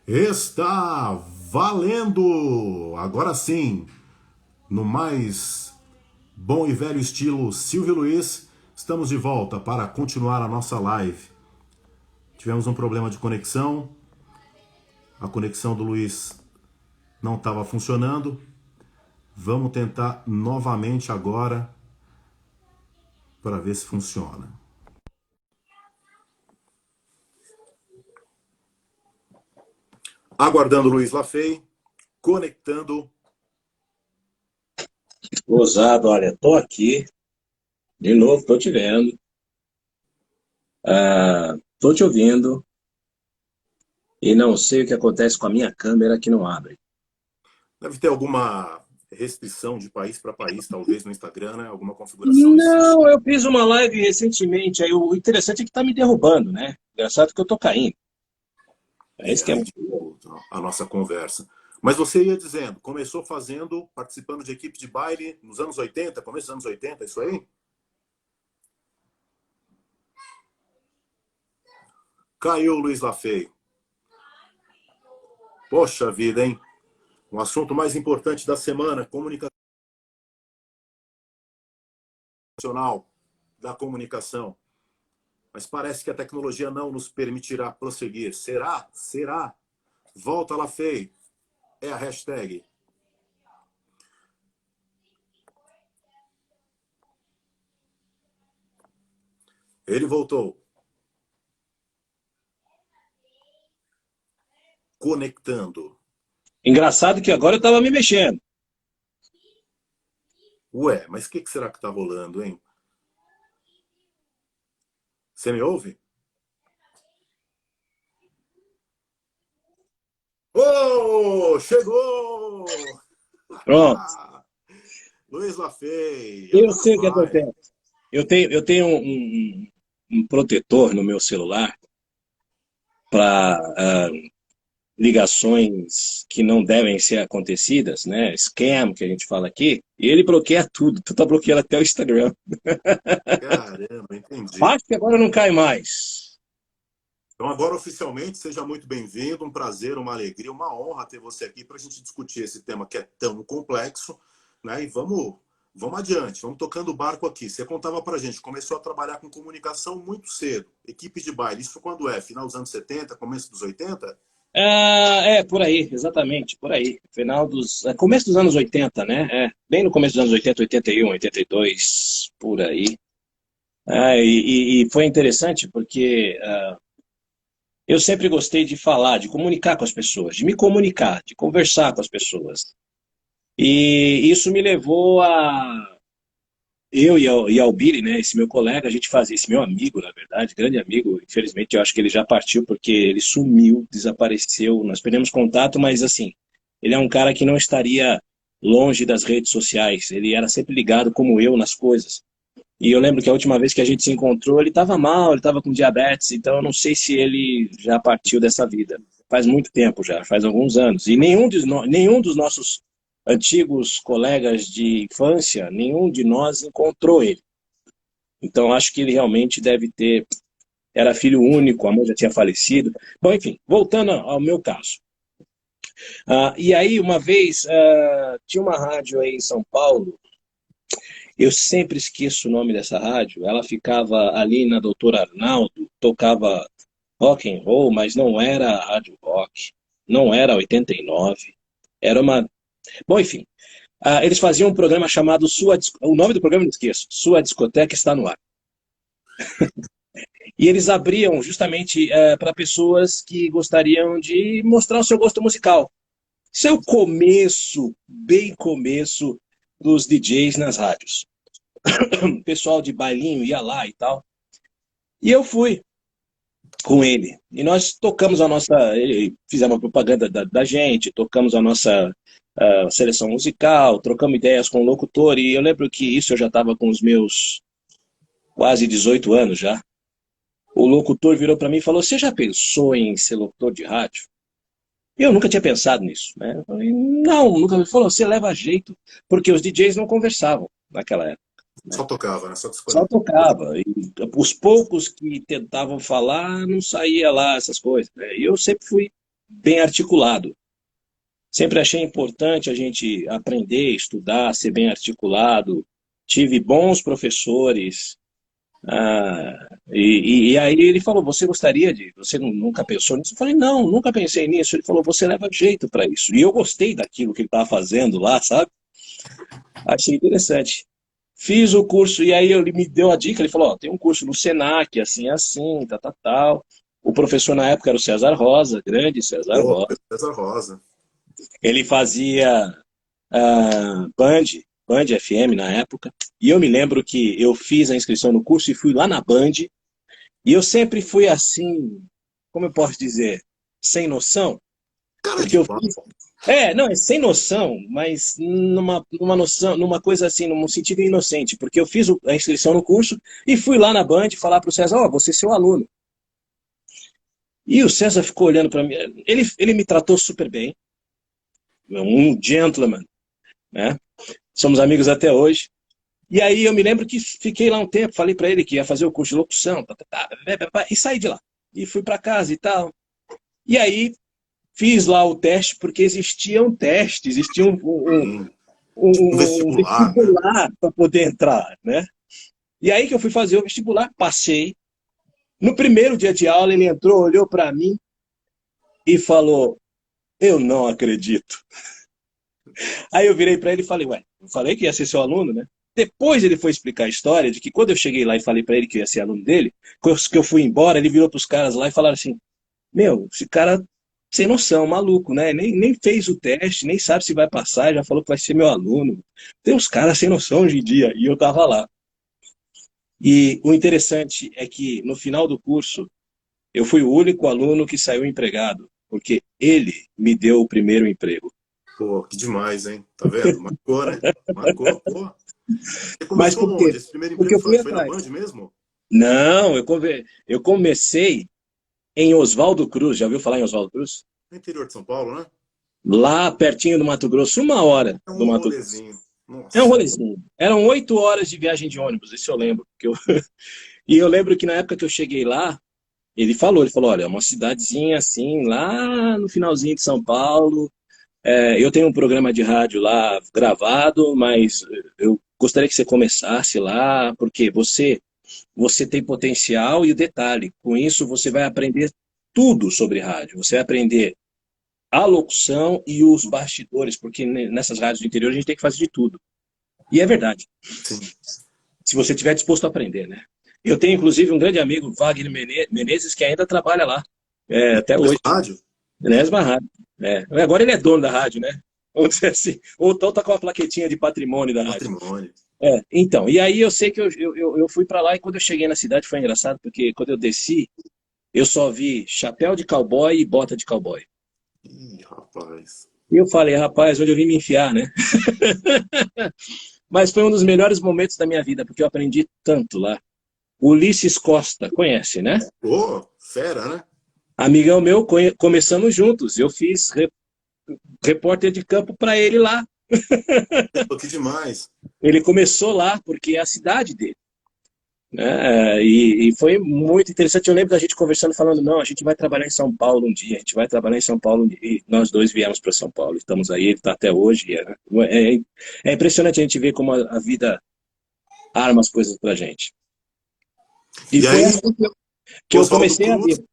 Está valendo! Agora sim, no mais bom e velho estilo Silvio Luiz, estamos de volta para continuar a nossa live. Tivemos um problema de conexão, a conexão do Luiz não estava funcionando. Vamos tentar novamente agora para ver se funciona. Aguardando o Luiz Lafay, conectando. Gozado, olha, tô aqui, de novo, tô te vendo, tô te ouvindo e não sei o que acontece com a minha câmera que não abre. Deve ter alguma restrição de país para país, talvez no Instagram, né? Alguma configuração nesse Não, sentido. eu fiz uma live recentemente, aí o interessante é que tá me derrubando, né? Engraçado que eu tô caindo. É isso que é Aí muito louco. dificulta a nossa conversa. Mas você ia dizendo, começou fazendo, participando de equipe de baile nos anos 80, começo dos anos 80, isso aí? Caiu o Luiz Lafay. Poxa vida, hein? O assunto mais importante da semana, comunicacional da comunicação. Mas parece que a tecnologia não nos permitirá prosseguir. Será? Será? Volta Lafay. É a hashtag. Ele voltou. Conectando. Engraçado que agora eu tava me mexendo. Ué, mas o que será que está rolando, hein? Você me ouve? Oh, chegou! Pronto, Luiz Lafay, eu agora sei o que vai. acontece. Eu tenho um protetor no meu celular para ligações que não devem ser acontecidas, né? Scam, que a gente fala aqui, e ele bloqueia tudo. Tu tá bloqueando até o Instagram. Caramba, entendi. Acho que agora não cai mais. Então, agora oficialmente, seja muito bem-vindo. Um prazer, uma alegria, uma honra ter você aqui para a gente discutir esse tema que é tão complexo, né? E vamos adiante, vamos tocando o barco aqui. Você contava para a gente, começou a trabalhar com comunicação muito cedo, equipe de baile. Isso quando é? Final dos anos 70, começo dos 80? Por aí, exatamente, por aí. Começo dos anos 80, né? Bem no começo dos anos 80, 81, 82, por aí. E foi interessante porque eu sempre gostei de falar, de comunicar com as pessoas, de me comunicar, de conversar com as pessoas. E isso me levou a eu e ao Billy, né, esse meu colega, a gente fazia, esse meu amigo, na verdade, grande amigo, infelizmente eu acho que ele já partiu porque ele sumiu, desapareceu, nós perdemos contato, mas assim, ele é um cara que não estaria longe das redes sociais, ele era sempre ligado como eu nas coisas. E eu lembro que a última vez que a gente se encontrou, ele estava mal, ele estava com diabetes, então eu não sei se ele já partiu dessa vida. Faz muito tempo já, faz alguns anos. E nenhum dos nossos antigos colegas de infância, nenhum de nós encontrou ele. Então acho que ele realmente deve ter. Era filho único, a mãe já tinha falecido. Bom, enfim, voltando ao meu caso. E aí, uma vez, tinha uma rádio aí em São Paulo. Eu sempre esqueço o nome dessa rádio. Ela ficava ali na Doutor Arnaldo, tocava rock and roll, mas não era a rádio rock, não era 89. Era uma. Bom, enfim. Eles faziam um programa chamado O nome do programa eu não esqueço. Sua Discoteca Está no Ar. E eles abriam justamente para pessoas que gostariam de mostrar o seu gosto musical. Isso é o começo, bem começo, dos DJs nas rádios. O pessoal de bailinho ia lá e tal. E eu fui com ele. E nós tocamos a nossa. Fizemos a propaganda da gente, tocamos a nossa seleção musical, trocamos ideias com o locutor. E eu lembro que isso eu já estava com os meus quase 18 anos já. O locutor virou para mim e falou: Você já pensou em ser locutor de rádio? Eu nunca tinha pensado nisso, né? Eu falei, não, nunca. Ele falou: Você leva jeito, porque os DJs não conversavam naquela época. Né? Só tocava, né? Só Só desconectava. tocava. E os poucos que tentavam falar, não saía lá essas coisas. Né? E eu sempre fui. bem articulado. Sempre achei importante a gente aprender, estudar, ser bem articulado. Tive bons professores. E aí ele falou, você gostaria de... Você nunca pensou nisso? Eu falei, não, nunca pensei nisso. Ele falou, você leva jeito para isso. E eu gostei daquilo que ele estava fazendo lá, sabe? Achei interessante. Fiz o curso, e aí ele me deu a dica, ele falou, ó, tem um curso no Senac, assim, assim, tal, tal, tal. O professor na época era o César Rosa, grande César Pô, Rosa. César Rosa. Ele fazia Band, Band FM na época, e eu me lembro que eu fiz a inscrição no curso e fui lá na Band, e eu sempre fui assim, como eu posso dizer, sem noção, Cara porque de eu pau. fiz não, é sem noção, mas numa noção, numa coisa assim, num sentido inocente, porque eu fiz a inscrição no curso e fui lá na Band falar para o César, ó, você é seu aluno. E o César ficou olhando para mim, ele me tratou super bem, um gentleman, né? Somos amigos até hoje. E aí eu me lembro que fiquei lá um tempo, falei para ele que ia fazer o curso de locução, e saí de lá. E fui para casa e tal. E aí fiz lá o teste, porque existia um teste, existia Sim. Um um vestibular, né? vestibular para poder entrar, né? E aí que eu fui fazer o vestibular, passei. No primeiro dia de aula, ele entrou, olhou para mim e falou, eu não acredito. Aí eu virei para ele e falei, ué, eu falei que ia ser seu aluno, né? Depois ele foi explicar a história de que quando eu cheguei lá e falei para ele que eu ia ser aluno dele, que eu fui embora, ele virou para os caras lá e falaram assim, meu, esse cara sem noção, maluco, né? Nem fez o teste, nem sabe se vai passar, já falou que vai ser meu aluno. Tem uns caras sem noção hoje em dia, e eu tava lá. E o interessante é que no final do curso, eu fui o único aluno que saiu empregado, porque ele me deu o primeiro emprego. Pô, que demais, hein? Tá vendo? Marcou, né? Marcou, pô. Você Mas começou por quê? onde? Esse primeiro Porque emprego eu fui foi na atrás. Band mesmo? Não, eu comecei em Oswaldo Cruz. Já ouviu falar em Oswaldo Cruz? No interior de São Paulo, né? Lá pertinho do Mato Grosso, 1 hora É do um Mato Grosso. rolezinho. É um Nossa. rolezinho. Eram 8 horas de viagem de ônibus, isso eu lembro. E eu lembro que na época que eu cheguei lá, ele falou, olha, é uma cidadezinha assim, lá no finalzinho de São Paulo. Eu tenho um programa de rádio lá gravado, mas eu gostaria que você começasse lá, porque você tem potencial e o detalhe, com isso você vai aprender tudo sobre rádio. Você vai aprender a locução e os bastidores, porque nessas rádios do interior a gente tem que fazer de tudo. E é verdade, Sim. se você estiver disposto a aprender, né? Eu tenho, inclusive, um grande amigo, Wagner Menezes, que ainda trabalha lá, até Mesmo hoje, rádio? na mesma rádio. Agora ele é dono da rádio, né? Vamos dizer assim. Ou então tá com a plaquetinha de patrimônio da rádio. Patrimônio. Então, e aí eu sei que eu fui para lá e quando eu cheguei na cidade foi engraçado, porque quando eu desci, eu só vi chapéu de cowboy e bota de cowboy. Ih, rapaz. E eu falei, rapaz, onde eu vim me enfiar, né? Mas foi um dos melhores momentos da minha vida, porque eu aprendi tanto lá. Ulisses Costa, conhece, né? Pô, fera, né? Amigão meu, começamos juntos. Eu fiz repórter de campo para ele lá. Pô, que demais. Ele começou lá porque é a cidade dele. Né? E foi muito interessante. Eu lembro da gente conversando, falando: não, a gente vai trabalhar em São Paulo um dia, a gente vai trabalhar em São Paulo um dia. E nós dois viemos para São Paulo, estamos aí, ele está até hoje. É impressionante a gente ver como a vida arma as coisas para a gente. E E foi aí, assim que eu Oswaldo comecei a Cruz ver.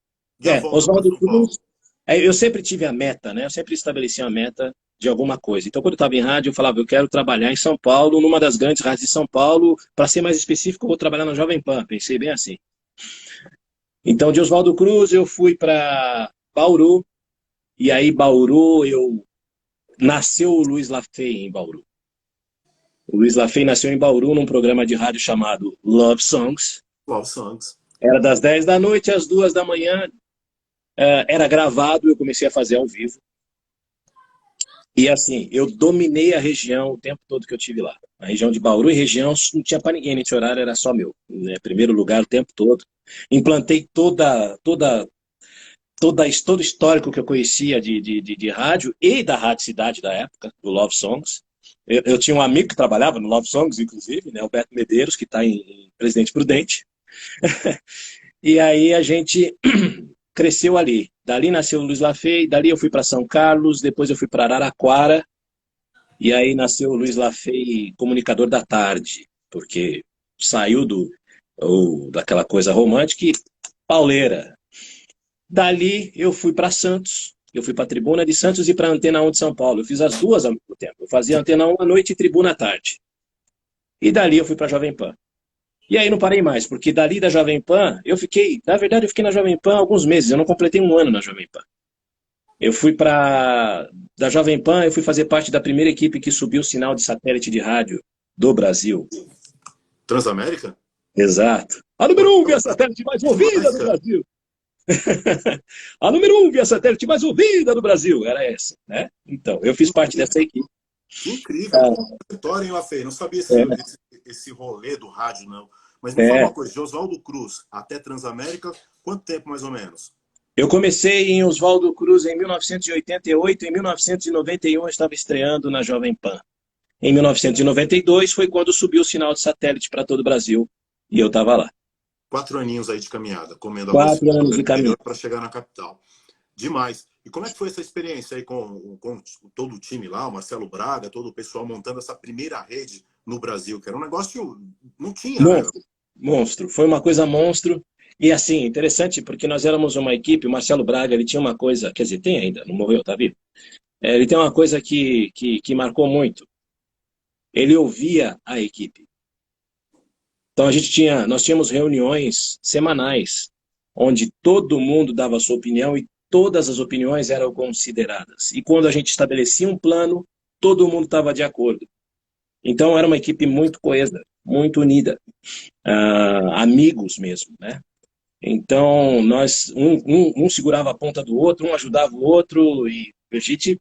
e a volta para Oswaldo São Paulo. Cruz. Eu sempre tive a meta, né? Eu sempre estabeleci a meta de alguma coisa. Então, quando eu estava em rádio, eu falava, eu quero trabalhar em São Paulo, numa das grandes rádios de São Paulo. Para ser mais específico, eu vou trabalhar na Jovem Pan. Pensei bem assim. Então, de Oswaldo Cruz, eu fui para Bauru. E aí, Bauru, nasceu o Luiz Lafay em Bauru. O Luiz Lafay nasceu em Bauru num programa de rádio chamado Love Songs. Love Songs. Era das 10 da noite às 2 da manhã. Era gravado, eu comecei a fazer ao vivo. E assim, eu dominei a região o tempo todo que eu tive lá. A região de Bauru e região não tinha para ninguém nesse horário, era só meu. Né? Primeiro lugar o tempo todo. Implantei todo o histórico que eu conhecia de rádio e da Rádio Cidade da época, do Love Songs. Eu tinha um amigo que trabalhava no Love Songs, inclusive, né? O Beto Medeiros, que está em Presidente Prudente. E aí a gente cresceu ali. Dali nasceu o Luiz Lafay, dali eu fui para São Carlos, depois eu fui para Araraquara, e aí nasceu o Luiz Lafay, comunicador da tarde, porque saiu daquela coisa romântica e pauleira. Dali eu fui para Santos, eu fui para a Tribuna de Santos e para a Antena 1 de São Paulo. Eu fiz as duas ao mesmo tempo. Eu fazia Antena 1 à noite e Tribuna à tarde. E dali eu fui para a Jovem Pan. E aí não parei mais, porque dali da Jovem Pan, na verdade eu fiquei na Jovem Pan alguns meses, eu não completei um ano na Jovem Pan. Eu fui da Jovem Pan, eu fui fazer parte da primeira equipe que subiu o sinal de satélite de rádio do Brasil. Transamérica? Exato. A número 1 via satélite mais ouvida do Brasil. A número 1 via satélite mais ouvida do Brasil. Era essa, né? Então, eu fiz parte dessa equipe. Que incrível. Que vitória, hein, Lafay? Não sabia esse rolê do rádio, não. Mas me fala uma coisa, de Oswaldo Cruz até Transamérica, quanto tempo mais ou menos? Eu comecei em Oswaldo Cruz em 1988, em 1991 eu estava estreando na Jovem Pan. Em 1992 foi quando subiu o sinal de satélite para todo o Brasil e eu estava lá. 4 aninhos aí de caminhada, comendo a 4 anos de caminhada para chegar na capital. Demais. E como é que foi essa experiência aí com todo o time lá, o Marcelo Braga, todo o pessoal montando essa primeira rede no Brasil, que era um negócio não tinha, monstro, né? Monstro. Foi uma coisa monstro. E assim, interessante, porque nós éramos uma equipe, o Marcelo Braga, ele tinha uma coisa, quer dizer, tem ainda, não morreu, tá vivo? Ele tem uma coisa que marcou muito. Ele ouvia a equipe. Então nós tínhamos reuniões semanais, onde todo mundo dava a sua opinião e todas as opiniões eram consideradas. E quando a gente estabelecia um plano, todo mundo estava de acordo. Então era uma equipe muito coesa, muito unida, amigos mesmo, né? Então um segurava a ponta do outro, um ajudava o outro e a gente,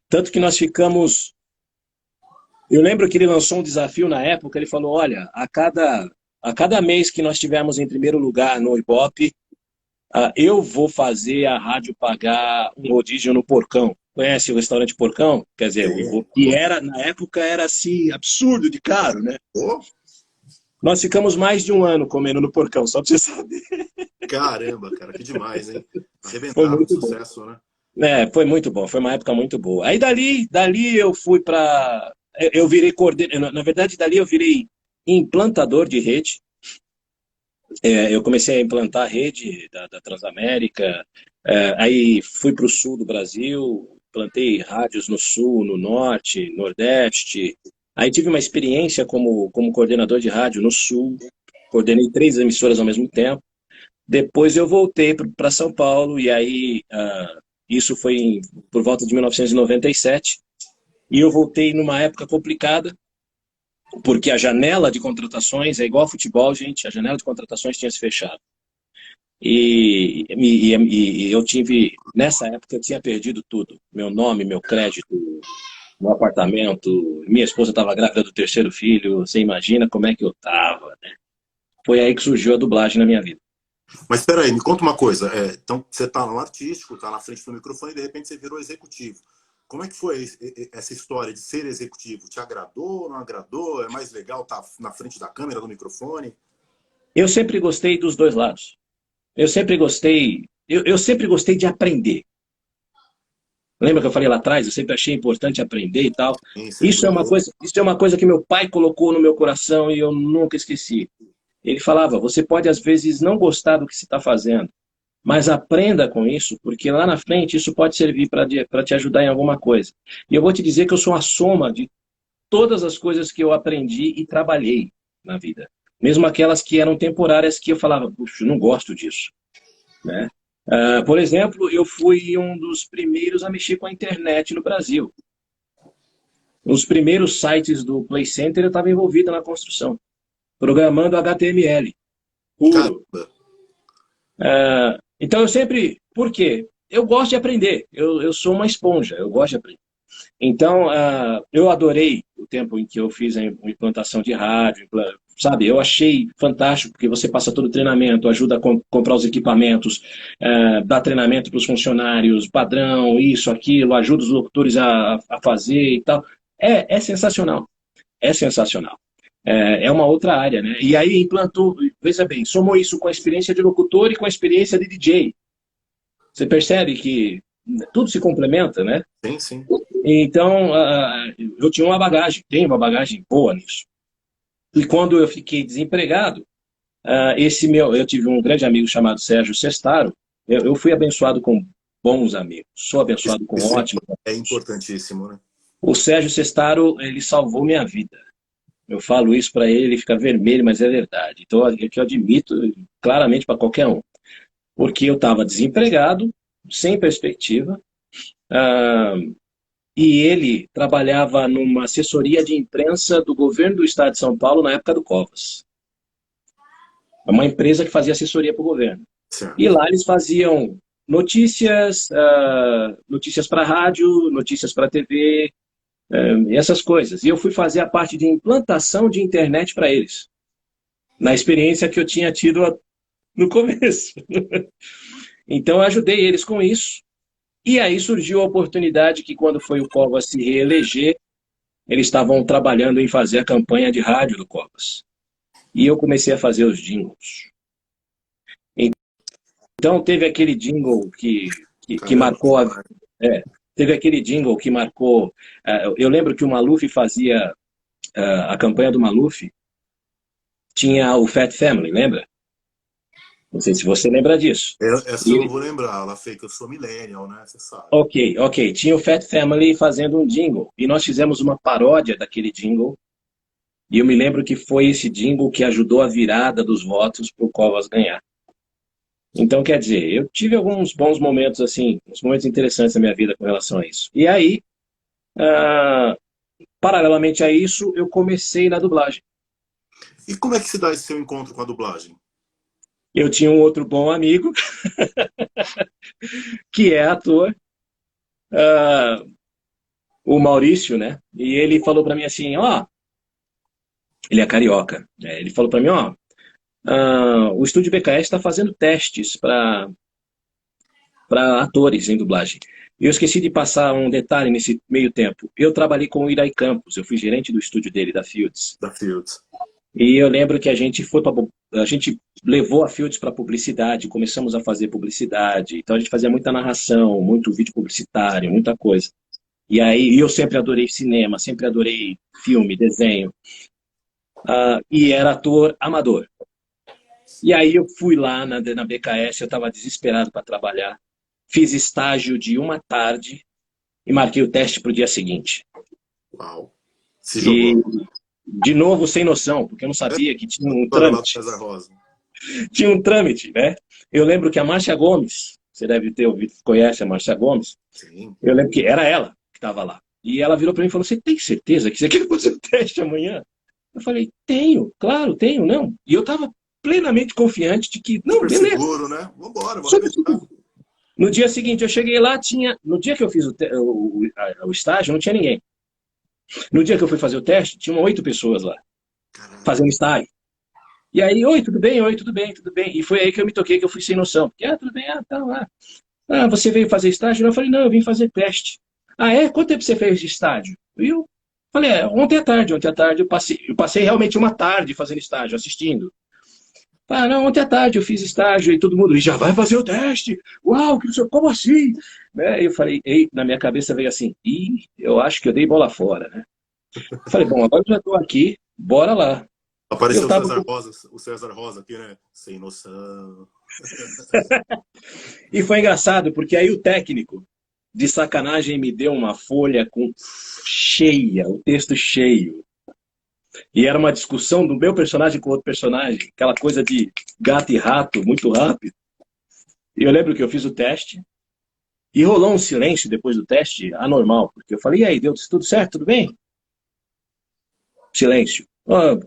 tanto que nós ficamos. Eu lembro que ele lançou um desafio na época, ele falou, olha, a cada mês que nós tivermos em primeiro lugar no Ibope, eu vou fazer a rádio pagar um rodízio no Porcão. Conhece o restaurante Porcão? Quer dizer, o que era, na época, era assim, absurdo de caro, né? Nós ficamos mais de um ano comendo no Porcão, só pra você saber. Caramba, cara, que demais, hein? Arrebentava o sucesso, né? Foi muito bom, foi uma época muito boa. Aí dali eu fui para... Eu virei coordenador, na verdade, dali eu virei implantador de rede. Eu comecei a implantar a rede da Transamérica, aí fui para o sul do Brasil, plantei rádios no sul, no norte, nordeste. Aí tive uma experiência como coordenador de rádio no sul, coordenei 3 emissoras ao mesmo tempo. Depois eu voltei para São Paulo, e aí isso foi por volta de 1997, e eu voltei numa época complicada, porque a janela de contratações é igual ao futebol, gente, a janela de contratações tinha se fechado. E eu tive, nessa época, eu tinha perdido tudo. Meu nome, meu crédito, meu apartamento, minha esposa estava grávida do 3º filho, você imagina como é que eu estava, né? Foi aí que surgiu a dublagem na minha vida. Mas espera aí, me conta uma coisa. Então, você está no artístico, está na frente do microfone e de repente você virou executivo. Como é que foi essa história de ser executivo? Te agradou, não agradou? É mais legal estar na frente da câmera, do microfone? Eu sempre gostei dos dois lados. Eu sempre gostei de aprender. Lembra que eu falei lá atrás? Eu sempre achei importante aprender e tal. Sim, isso é uma coisa que meu pai colocou no meu coração e eu nunca esqueci. Ele falava, você pode às vezes não gostar do que se está fazendo, mas aprenda com isso, porque lá na frente isso pode servir para te ajudar em alguma coisa. E eu vou te dizer que eu sou a soma de todas as coisas que eu aprendi e trabalhei na vida. Mesmo aquelas que eram temporárias, que eu falava, puxa, eu não gosto disso, né? Por exemplo, eu fui um dos primeiros a mexer com a internet no Brasil. Nos primeiros sites do Play Center eu estava envolvido na construção, programando HTML puro. Então eu sempre... Por quê? Eu gosto de aprender. Eu sou uma esponja, eu gosto de aprender. Então, eu adorei o tempo em que eu fiz a implantação de rádio, sabe? Eu achei fantástico, porque você passa todo o treinamento, ajuda a comprar os equipamentos, dá treinamento para os funcionários, padrão, isso, aquilo, ajuda os locutores a fazer e tal. É sensacional. É sensacional. É uma outra área, né? E aí implantou, veja bem, somou isso com a experiência de locutor e com a experiência de DJ. Você percebe que tudo se complementa, né? Sim, sim. Então, eu tinha uma bagagem, tenho uma bagagem boa nisso. E quando eu fiquei desempregado, eu tive um grande amigo chamado Sérgio Sestaro. Eu fui abençoado com bons amigos, sou Isso, abençoado com isso ótimos é amigos. importantíssimo, né? O Sérgio Sestaro, ele salvou minha vida. Eu falo isso para ele, ele fica vermelho, mas é verdade. Então, é que eu admito claramente para qualquer um. Porque eu estava desempregado, sem perspectiva, ah, e ele trabalhava numa assessoria de imprensa do governo do estado de São Paulo na época do Covas. É uma empresa que fazia assessoria para o governo. E Certo. lá eles faziam notícias, notícias para rádio, notícias para TV, essas coisas. E eu fui fazer a parte de implantação de internet para eles, na experiência que eu tinha tido no começo. Então eu ajudei eles com isso. E aí surgiu a oportunidade que quando foi o Covas se reeleger, eles estavam trabalhando em fazer a campanha de rádio do Covas. E eu comecei a fazer os jingles. Então teve aquele jingle que Caramba. marcou teve aquele jingle que marcou. Eu lembro que o Maluf fazia a campanha do Maluf, tinha o Fat Family, lembra? Não sei se você lembra disso. Essa eu não E, vou lembrar, ela fez que eu sou millennial, né? Você sabe. ok. Tinha o Fat Family fazendo um jingle. E nós fizemos uma paródia daquele jingle. E eu me lembro que foi esse jingle que ajudou a virada dos votos para o Covas ganhar. Então, quer dizer, eu tive alguns bons momentos, assim, uns momentos interessantes na minha vida com relação a isso. E aí, ah, paralelamente a isso, eu comecei na dublagem. E como é que se dá esse seu encontro com a dublagem? Eu tinha um outro bom amigo, que é ator, ah, o Maurício, né? E ele falou para mim assim, ó, ele é carioca, né? Ele falou para mim, ó, o estúdio BKS está fazendo testes para atores em dublagem. Eu esqueci de passar um detalhe nesse meio tempo. Eu trabalhei com o Irai Campos, eu fui gerente do estúdio dele, da Fields. Da Fields. E eu lembro que a gente levou a Fields para publicidade, começamos a fazer publicidade. Então a gente fazia muita narração, muito vídeo publicitário, muita coisa. E aí eu sempre adorei cinema, sempre adorei filme, desenho. E era ator amador. E aí eu fui lá na BKS, eu estava desesperado para trabalhar. Fiz estágio de uma tarde e marquei o teste para o dia seguinte. Uau. Se E, jogou. de novo, sem noção, porque eu não sabia que tinha um História lá do trâmite. César Rosa. Tinha um trâmite, né? Eu lembro que a Márcia Gomes, você deve ter ouvido, conhece a Márcia Gomes, Sim. eu lembro que era ela que estava lá. E ela virou para mim e falou, você tem certeza que você quer fazer o teste amanhã? Eu falei, tenho, claro, tenho, não. E eu estava plenamente confiante de que, não, Super beleza. seguro, né? Vambora, vou Super arrebentar. seguro. No dia seguinte, eu cheguei lá, no dia que eu fiz o estágio, não tinha ninguém. No dia que eu fui fazer o teste, tinham 8 pessoas lá, Caramba. fazendo estágio. E aí, oi, tudo bem? Oi, tudo bem, tudo bem. E foi aí que eu me toquei que eu fui sem noção. Porque, tudo bem, tá lá. Você veio fazer estágio? Eu falei, não, eu vim fazer teste. É? Quanto tempo você fez de estágio? E eu falei, ontem à tarde eu passei realmente uma tarde fazendo estágio, assistindo. Não, ontem à tarde eu fiz estágio e todo mundo, e já vai fazer o teste? Uau, como assim? Né? Eu falei, na minha cabeça veio assim, eu acho que eu dei bola fora, né? Eu falei, bom, agora eu já estou aqui, bora lá. Eu Apareceu tava O César Rosa aqui, né? Sem noção. E foi engraçado, porque aí o técnico, de sacanagem, me deu uma folha com cheia, o texto cheio. E era uma discussão do meu personagem com outro personagem, aquela coisa de gato e rato, muito rápido. E eu lembro que eu fiz o teste, e rolou um silêncio depois do teste, anormal, porque eu falei, e aí, deu tudo certo, tudo bem? Silêncio.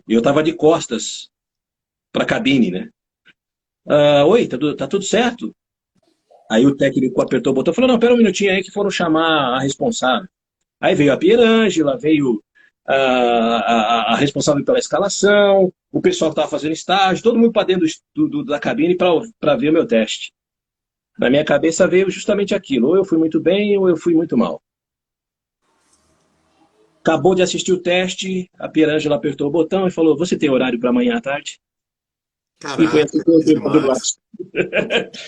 Eu estava de costas para a cabine, né? Oi, tá tudo certo? Aí o técnico apertou o botão e falou, não, pera um minutinho aí que foram chamar a responsável. Aí veio a Pierângela, veio a responsável pela escalação, o pessoal que estava fazendo estágio, todo mundo para dentro da cabine para ver o meu teste. Na minha cabeça veio justamente aquilo, ou eu fui muito bem ou eu fui muito mal. Acabou de assistir o teste, a Pierângela apertou o botão e falou, você tem horário para amanhã à tarde? E foi assim Caraca, que eu que fui para dublagem. demais.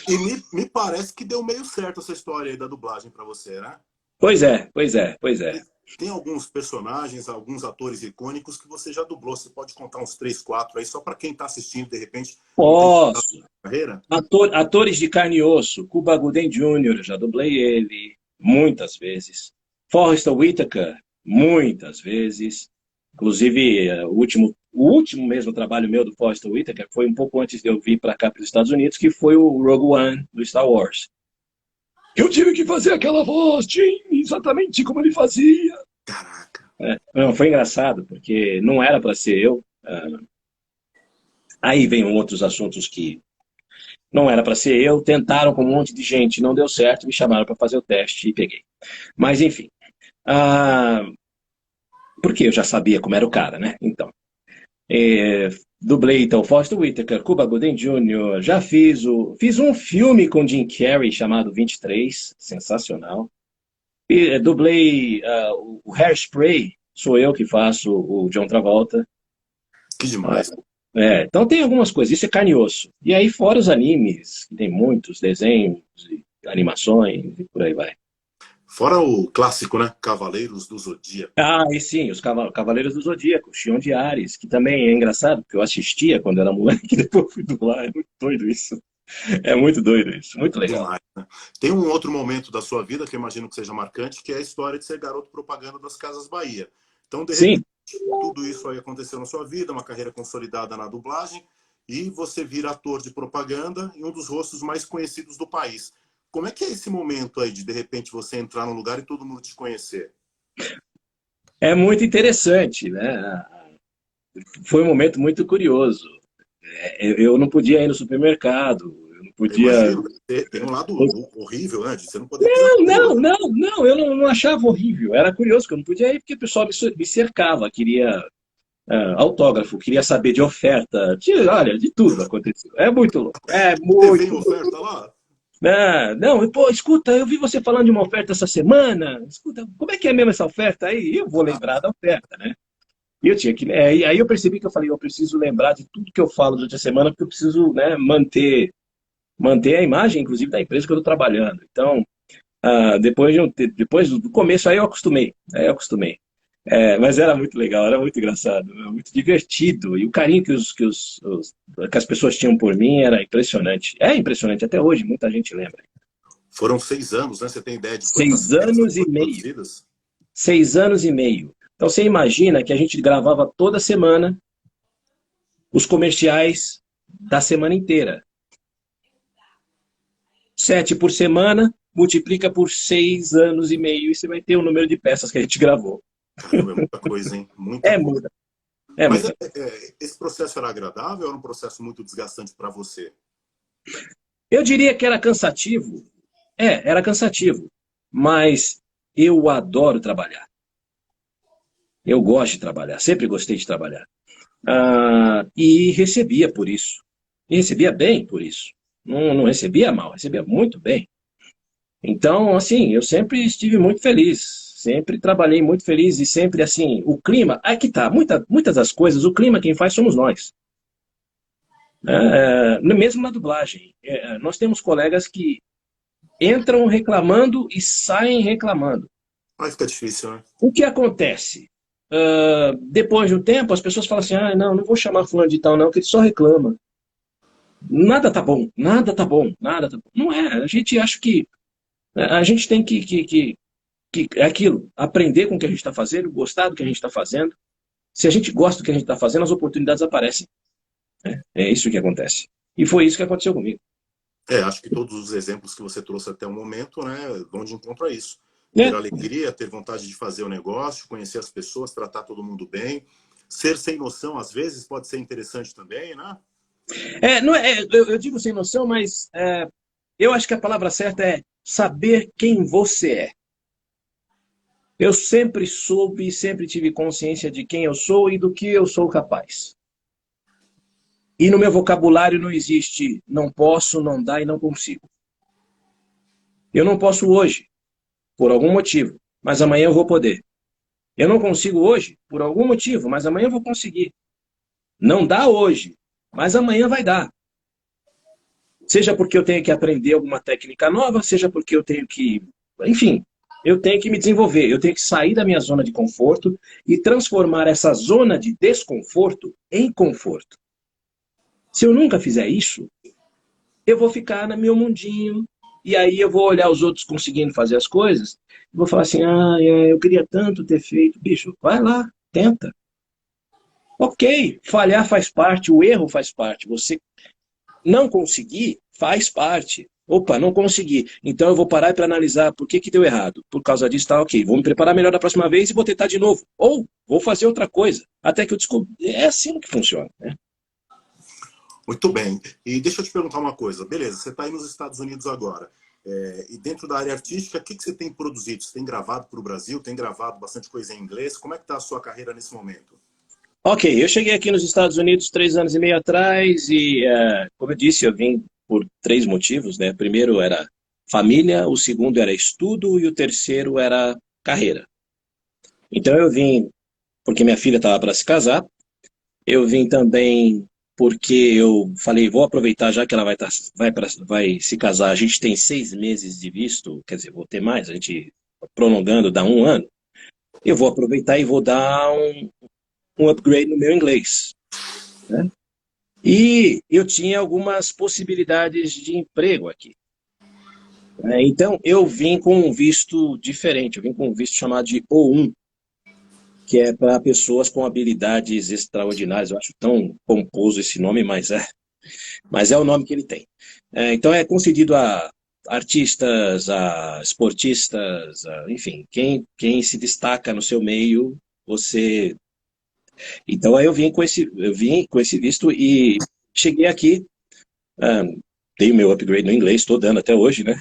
E me parece que deu meio certo essa história aí da dublagem para você, né? Pois é, pois é, pois é. Tem alguns personagens, alguns atores icônicos que você já dublou. Você pode contar uns 3, 4 aí, só para quem está assistindo, de repente, não tem Posso. carreira? Atores de carne e osso. Cuba Gooding Jr., já dublei ele muitas vezes. Forrest Whitaker, muitas vezes. Inclusive, o último mesmo trabalho meu do Forrest Whitaker foi um pouco antes de eu vir para cá, para os Estados Unidos, que foi o Rogue One do Star Wars. Eu tive que fazer aquela voz, exatamente como ele fazia. Caraca. Não, foi engraçado, porque não era para ser eu. Aí vem outros assuntos que não era para ser eu. Tentaram com um monte de gente, não deu certo, me chamaram para fazer o teste e peguei. Mas, enfim. Ah, porque eu já sabia como era o cara, né? Então, dublei então Forrest Whitaker, Cuba Gooding Jr., já fiz um filme com Jim Carrey chamado 23, sensacional. E, dublei o Hairspray, sou eu que faço o John Travolta. Que demais. Então tem algumas coisas, isso é carne e osso. E aí fora os animes, que tem muitos desenhos, e animações e por aí vai. Fora o clássico, né? Cavaleiros do Zodíaco. Ah, e sim, os Cavaleiros do Zodíaco, Xion de Ares, que também é engraçado, porque eu assistia quando era moleque e depois fui dublar. É muito doido isso. É muito doido isso, muito legal. Demais, né? Tem um outro momento da sua vida que eu imagino que seja marcante, que é a história de ser garoto propaganda das Casas Bahia. Então, de repente, Sim, tudo isso aí aconteceu na sua vida, uma carreira consolidada na dublagem, e você vira ator de propaganda e um dos rostos mais conhecidos do país. Como é que é esse momento aí de repente, você entrar num lugar e todo mundo te conhecer? é muito interessante, né? Foi um momento muito curioso. Eu não podia ir no supermercado, eu não Eu podia. imagino, tem um lado horrível, né? De você não poder pisar Não, na não, rua. não, não, eu não achava horrível. Era curioso que eu não podia ir porque o pessoal me cercava, queria autógrafo, queria saber de oferta, olha, de tudo aconteceu. É muito louco, é TV em muito louco. oferta lá? Não, pô, escuta, eu vi você falando de uma oferta essa semana. Escuta, como é que é mesmo essa oferta aí? Eu vou lembrar da oferta, né? E eu tinha que, e aí eu percebi que eu falei, eu preciso lembrar de tudo que eu falo durante a semana, porque eu preciso, né, manter a imagem, inclusive, da empresa que eu estou trabalhando. Então, depois do começo, aí eu acostumei. Mas era muito legal, era muito engraçado, era muito divertido. E o carinho que as pessoas tinham por mim era impressionante. É impressionante, até hoje, muita gente lembra. Foram 6 anos, né? Você tem ideia de quantas Seis peças anos e foram meio. produzidas? 6 anos e meio. Então você imagina que a gente gravava toda semana os comerciais da semana inteira. 7 por semana, multiplica por 6 anos e meio e você vai ter o número de peças que a gente gravou. Caramba, é muita coisa, hein? Muita É coisa. muita, é Mas muita. esse processo era agradável ou era um processo muito desgastante para você? Eu diria que era cansativo. Era cansativo. Mas eu adoro trabalhar. Eu gosto de trabalhar, sempre gostei de trabalhar. E recebia por isso. E recebia bem por isso. Não recebia mal, recebia muito bem. Então, assim, eu sempre estive muito feliz. Sempre trabalhei muito feliz e sempre, assim, o clima. Aí que tá, muitas das coisas, o clima quem faz somos nós. Mesmo na dublagem. Nós temos colegas que entram reclamando e saem reclamando. Aí fica difícil, né? O que acontece? Depois de um tempo, as pessoas falam assim: não vou chamar fulano de tal, não, que ele só reclama. Nada tá bom, nada tá bom, nada tá bom. Não é, a gente acha que a gente tem que é aquilo, aprender com o que a gente está fazendo, gostar do que a gente está fazendo. Se a gente gosta do que a gente está fazendo, as oportunidades aparecem. Né? É isso que acontece. E foi isso que aconteceu comigo. Acho que todos os exemplos que você trouxe até o momento, né, vão de encontro a isso. Ter Né? alegria, ter vontade de fazer o negócio, conhecer as pessoas, tratar todo mundo bem. Ser sem noção, às vezes, pode ser interessante também, né? Não eu digo sem noção, mas eu acho que a palavra certa é saber quem você é. Eu sempre soube, sempre tive consciência de quem eu sou e do que eu sou capaz. E no meu vocabulário não existe não posso, não dá e não consigo. Eu não posso hoje, por algum motivo, mas amanhã eu vou poder. Eu não consigo hoje, por algum motivo, mas amanhã eu vou conseguir. Não dá hoje, Mas amanhã vai dar. Seja porque eu tenho que aprender alguma técnica nova, seja porque eu tenho que, enfim, eu tenho que me desenvolver, eu tenho que sair da minha zona de conforto e transformar essa zona de desconforto em conforto. Se eu nunca fizer isso, eu vou ficar no meu mundinho, e aí eu vou olhar os outros conseguindo fazer as coisas, e vou falar assim, eu queria tanto ter feito. Bicho, vai lá, tenta. Ok, falhar faz parte, o erro faz parte. Você não conseguir faz parte. Opa, não consegui. Então eu vou parar para analisar por que deu errado. Por causa disso, tá ok. Vou me preparar melhor da próxima vez e vou tentar de novo. Ou vou fazer outra coisa. Até que eu descubra. É assim que funciona, né? Muito bem. E deixa eu te perguntar uma coisa. Beleza, você está aí nos Estados Unidos agora. E dentro da área artística, o que você tem produzido? Você tem gravado para o Brasil? Tem gravado bastante coisa em inglês? Como é que está a sua carreira nesse momento? Ok, eu cheguei aqui nos Estados Unidos 3 anos e meio atrás e, como eu disse, eu vim por três motivos, né? O primeiro era família, o segundo era estudo e o terceiro era carreira. Então eu vim porque minha filha estava para se casar, eu vim também porque eu falei, vou aproveitar já que ela vai se casar, a gente tem 6 meses de visto, quer dizer, vou ter mais, a gente prolongando, dá 1 ano, eu vou aproveitar e vou dar um upgrade no meu inglês, né? E eu tinha algumas possibilidades de emprego aqui, né? Então, eu vim com um visto diferente, eu vim com um visto chamado de O1, que é para pessoas com habilidades extraordinárias. Eu acho tão pomposo esse nome, mas é o nome que ele tem. Então, é concedido a artistas, a esportistas, enfim, quem se destaca no seu meio, você. Então, aí eu vim com esse visto e cheguei aqui. Ah, Dei o meu upgrade no inglês, estou dando até hoje, né?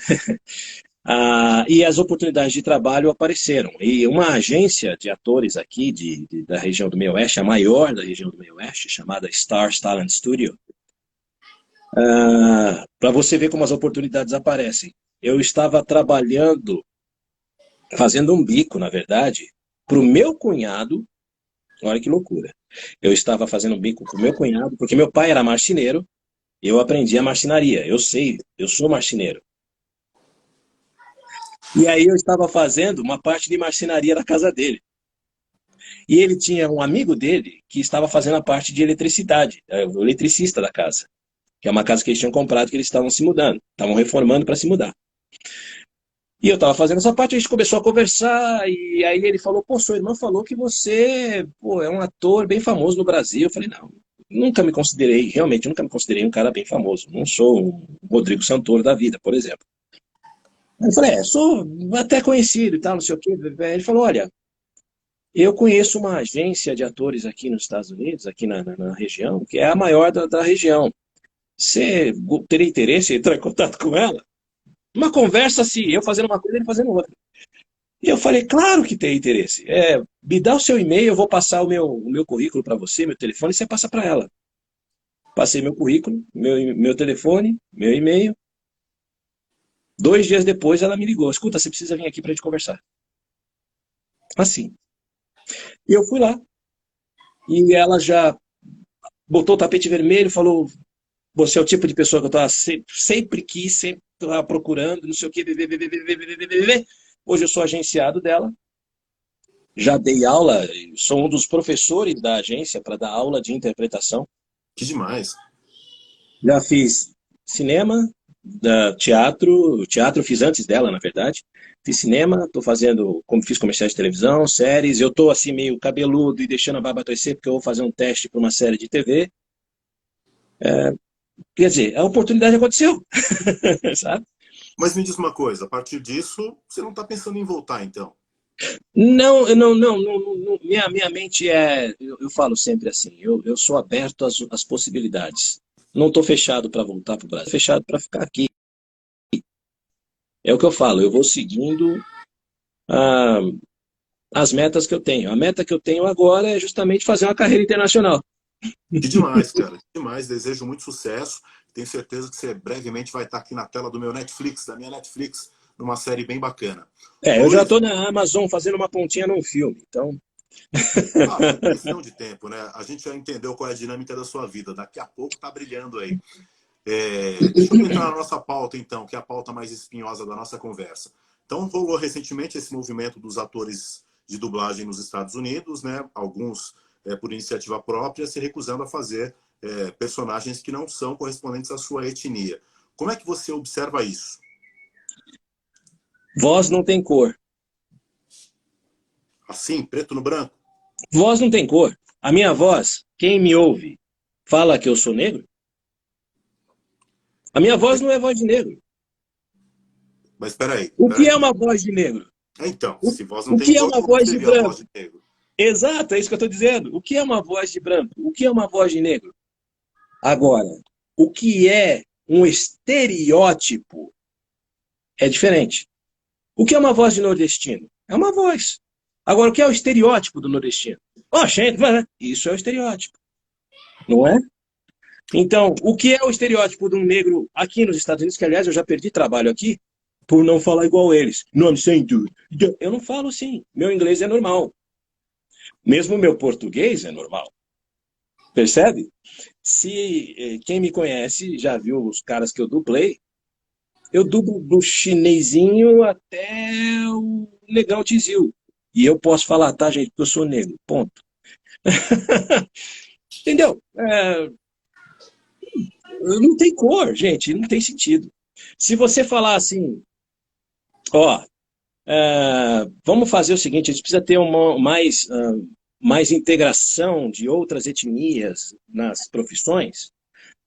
E as oportunidades de trabalho apareceram. E uma agência de atores aqui da região do Meio Oeste, a maior da região do Meio Oeste, chamada Stars Talent Studio, para você ver como as oportunidades aparecem. Eu estava trabalhando, fazendo um bico, na verdade, para o meu cunhado. Olha que loucura. Eu estava fazendo um bico para o meu cunhado, porque meu pai era marceneiro, e eu aprendi a marcenaria. Eu sei, eu sou marceneiro. E aí eu estava fazendo uma parte de marcenaria na casa dele. E ele tinha um amigo dele que estava fazendo a parte de eletricidade, o eletricista da casa, que é uma casa que eles tinham comprado que eles estavam se mudando, estavam reformando para se mudar. E eu estava fazendo essa parte, a gente começou a conversar, e aí ele falou, pô, sua irmã falou que você, pô, é um ator bem famoso no Brasil. Eu falei, não, nunca me considerei, realmente nunca me considerei um cara bem famoso. Não sou um Rodrigo Santoro da vida, por exemplo. Aí eu falei, sou até conhecido e tal, não sei o quê. Ele falou, olha, eu conheço uma agência de atores aqui nos Estados Unidos, aqui na região, que é a maior da região. Você teria interesse em entrar em contato com ela? Uma conversa assim, eu fazendo uma coisa, ele fazendo outra. E eu falei, claro que tem interesse. Me dá o seu e-mail, eu vou passar o meu currículo para você, meu telefone, e você passa para ela. Passei meu currículo, meu telefone, meu e-mail. 2 dias depois ela me ligou. Escuta, você precisa vir aqui para a gente conversar. Assim. E eu fui lá. E ela já botou o tapete vermelho, falou, você é o tipo de pessoa que eu tava sempre quis, sempre estava procurando, não sei o quê. Hoje eu sou agenciado dela. Já dei aula, sou um dos professores da agência para dar aula de interpretação. Que demais. Já fiz cinema, teatro fiz antes dela, na verdade. Fiz cinema, estou fazendo, como fiz comerciais de televisão, séries. Eu estou assim meio cabeludo e deixando a barba crescer porque eu vou fazer um teste para uma série de TV. Quer dizer, a oportunidade aconteceu, sabe? Mas me diz uma coisa, a partir disso, você não está pensando em voltar, então? Não, não, minha mente eu falo sempre assim, eu sou aberto às possibilidades. Não estou fechado para voltar para o Brasil, fechado para ficar aqui. É o que eu falo, eu vou seguindo ah, as metas que eu tenho. A meta que eu tenho agora é justamente fazer uma carreira internacional. Que demais, cara. Que demais. Desejo muito sucesso. Tenho certeza que você brevemente vai estar aqui na tela do meu Netflix, da minha Netflix, numa série bem bacana. Ô, Eu já Luiz, estou na Amazon fazendo uma pontinha num filme, então Ah, é questão de tempo, né? A gente já entendeu qual é a dinâmica da sua vida. Daqui a pouco tá brilhando aí. Deixa eu entrar na nossa pauta, então, que é a pauta mais espinhosa da nossa conversa. Então, rolou recentemente esse movimento dos atores de dublagem nos Estados Unidos, né? Alguns, por iniciativa própria, se recusando a fazer personagens que não são correspondentes à sua etnia. Como é que você observa isso? Voz não tem cor. Assim, preto no branco? Voz não tem cor. A minha voz, quem me ouve, fala que eu sou negro? A minha voz não é voz de negro. Mas espera aí, O espera que é aí. uma voz de negro? Então, O, se voz não o tem que é cor, uma como voz de seria a voz branco? de negro? Exato, é isso que eu estou dizendo. O que é uma voz de branco? O que é uma voz de negro? Agora, o que é um estereótipo é diferente. O que é uma voz de nordestino? É uma voz. Agora, o que é o estereótipo do nordestino? Oh, gente, isso é o estereótipo, não é? Então, o que é o estereótipo de um negro aqui nos Estados Unidos, que aliás eu já perdi trabalho aqui, por não falar igual eles. Nonsense. Eu não falo assim. Meu inglês é normal. Mesmo meu português é normal. Percebe? Se quem me conhece já viu os caras que eu dublei, eu dublo do chinesinho até o negão tizil. E eu posso falar, tá, gente, que eu sou negro. Ponto. Entendeu? Não tem cor, gente, não tem sentido. Se você falar assim, ó, vamos fazer o seguinte, a gente precisa ter mais integração de outras etnias nas profissões.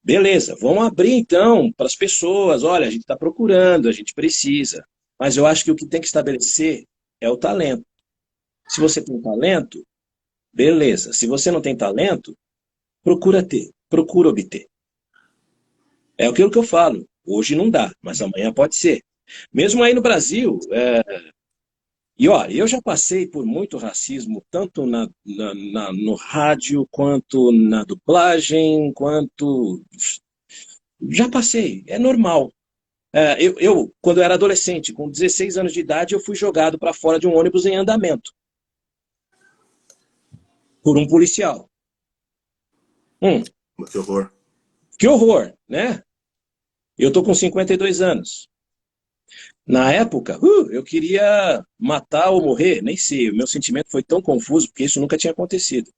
Beleza, vamos abrir então para as pessoas. Olha, a gente está procurando, a gente precisa. Mas eu acho que o que tem que estabelecer é o talento. Se você tem talento, beleza. Se você não tem talento, procura ter, procura obter. É aquilo que eu falo. Hoje não dá, mas amanhã pode ser. Mesmo aí no Brasil, e ó, eu já passei por muito racismo, tanto no rádio, quanto na dublagem, quanto. Já passei, é normal. Quando eu era adolescente, com 16 anos de idade, eu fui jogado para fora de um ônibus em andamento por um policial. Que horror. Que horror, né? Eu tô com 52 anos. Na época, eu queria matar ou morrer, nem sei. O meu sentimento foi tão confuso porque isso nunca tinha acontecido.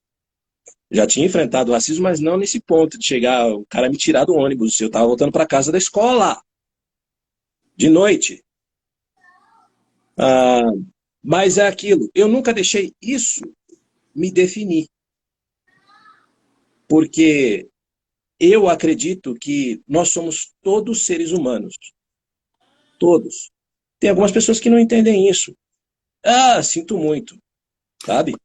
Já tinha enfrentado o racismo, mas não nesse ponto de chegar o cara me tirar do ônibus. Eu estava voltando para casa da escola, de noite. Ah, mas é aquilo. Eu nunca deixei isso me definir, porque eu acredito que nós somos todos seres humanos. Todos. Tem algumas pessoas que não entendem isso. Ah, sinto muito, sabe?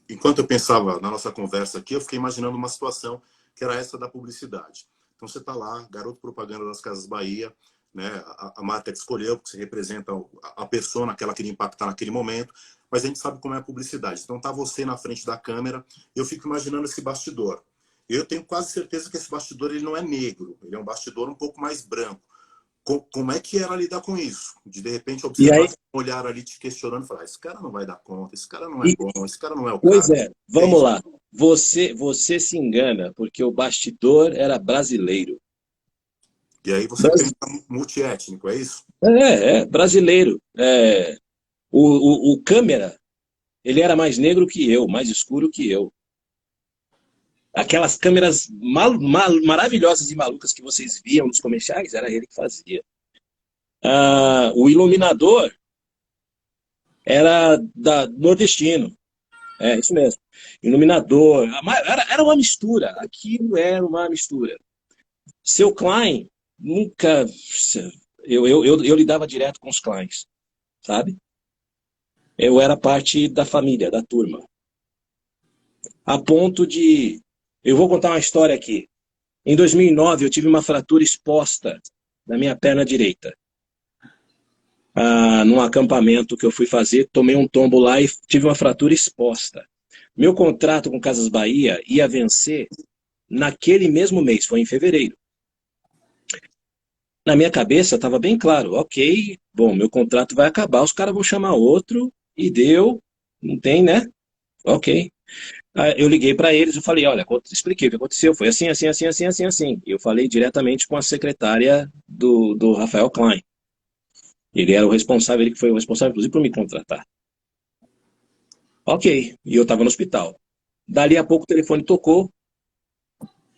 Enquanto eu pensava na nossa conversa aqui, eu fiquei imaginando uma situação que era essa da publicidade. Então você está lá, garoto propaganda das Casas Bahia, né? A marca que escolheu, porque você representa a persona que ela queria impactar naquele momento, mas a gente sabe como é a publicidade. Então tá você na frente da câmera, eu fico imaginando esse bastidor. Eu tenho quase certeza que esse bastidor ele não é negro, ele é um bastidor um pouco mais branco. Como é que era lidar com isso? De repente E observar aí, um olhar ali te questionando e falar, esse cara não vai dar conta, esse cara não é e, bom, esse cara não é o pois cara. é, vamos Entende? lá. Você se engana, porque o bastidor era brasileiro. E aí você pensa Brasi- multiétnico, é isso? brasileiro. O câmera, ele era mais negro que eu, mais escuro que eu. Aquelas câmeras maravilhosas e malucas que vocês viam nos comerciais, era ele que fazia. O iluminador era nordestino. É, isso mesmo. Iluminador. Era uma mistura. Aquilo era uma mistura. Seu Klein nunca. Eu lidava direto com os Kleins, sabe? Eu era parte da família, da turma. A ponto de. Eu vou contar uma história aqui. Em 2009, eu tive uma fratura exposta na minha perna direita. Num acampamento que eu fui fazer, tomei um tombo lá e tive uma fratura exposta. Meu contrato com Casas Bahia ia vencer naquele mesmo mês, foi em fevereiro. Na minha cabeça estava bem claro, ok, bom, meu contrato vai acabar, os caras vão chamar outro, e deu. Não tem, né? Ok. Eu liguei para eles e falei, olha, expliquei o que aconteceu, foi assim, assim, assim, assim, assim, assim. Eu falei diretamente com a secretária do Rafael Klein. Ele era o responsável, ele que foi o responsável, inclusive, por me contratar. Ok, e eu estava no hospital. Dali a pouco o telefone tocou.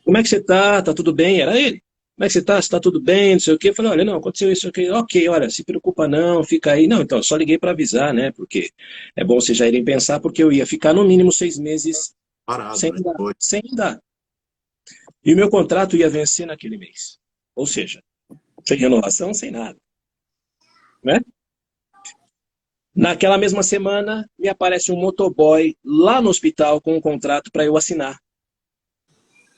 Como é que você tá? Tá tudo bem? Era ele. Como é que você tá? Você tá tudo bem? Não sei o quê. Eu falei, olha, não, aconteceu isso aqui. Ok, olha, se preocupa não, fica aí. Não, então, eu só liguei para avisar, né? Porque é bom vocês já irem pensar, porque eu ia ficar no mínimo 6 meses Parado, sem né? dar, Foi. sem dar. E o meu contrato ia vencer naquele mês. Ou seja, sem renovação, sem nada, né? Naquela mesma semana, me aparece um motoboy lá no hospital com um contrato para eu assinar.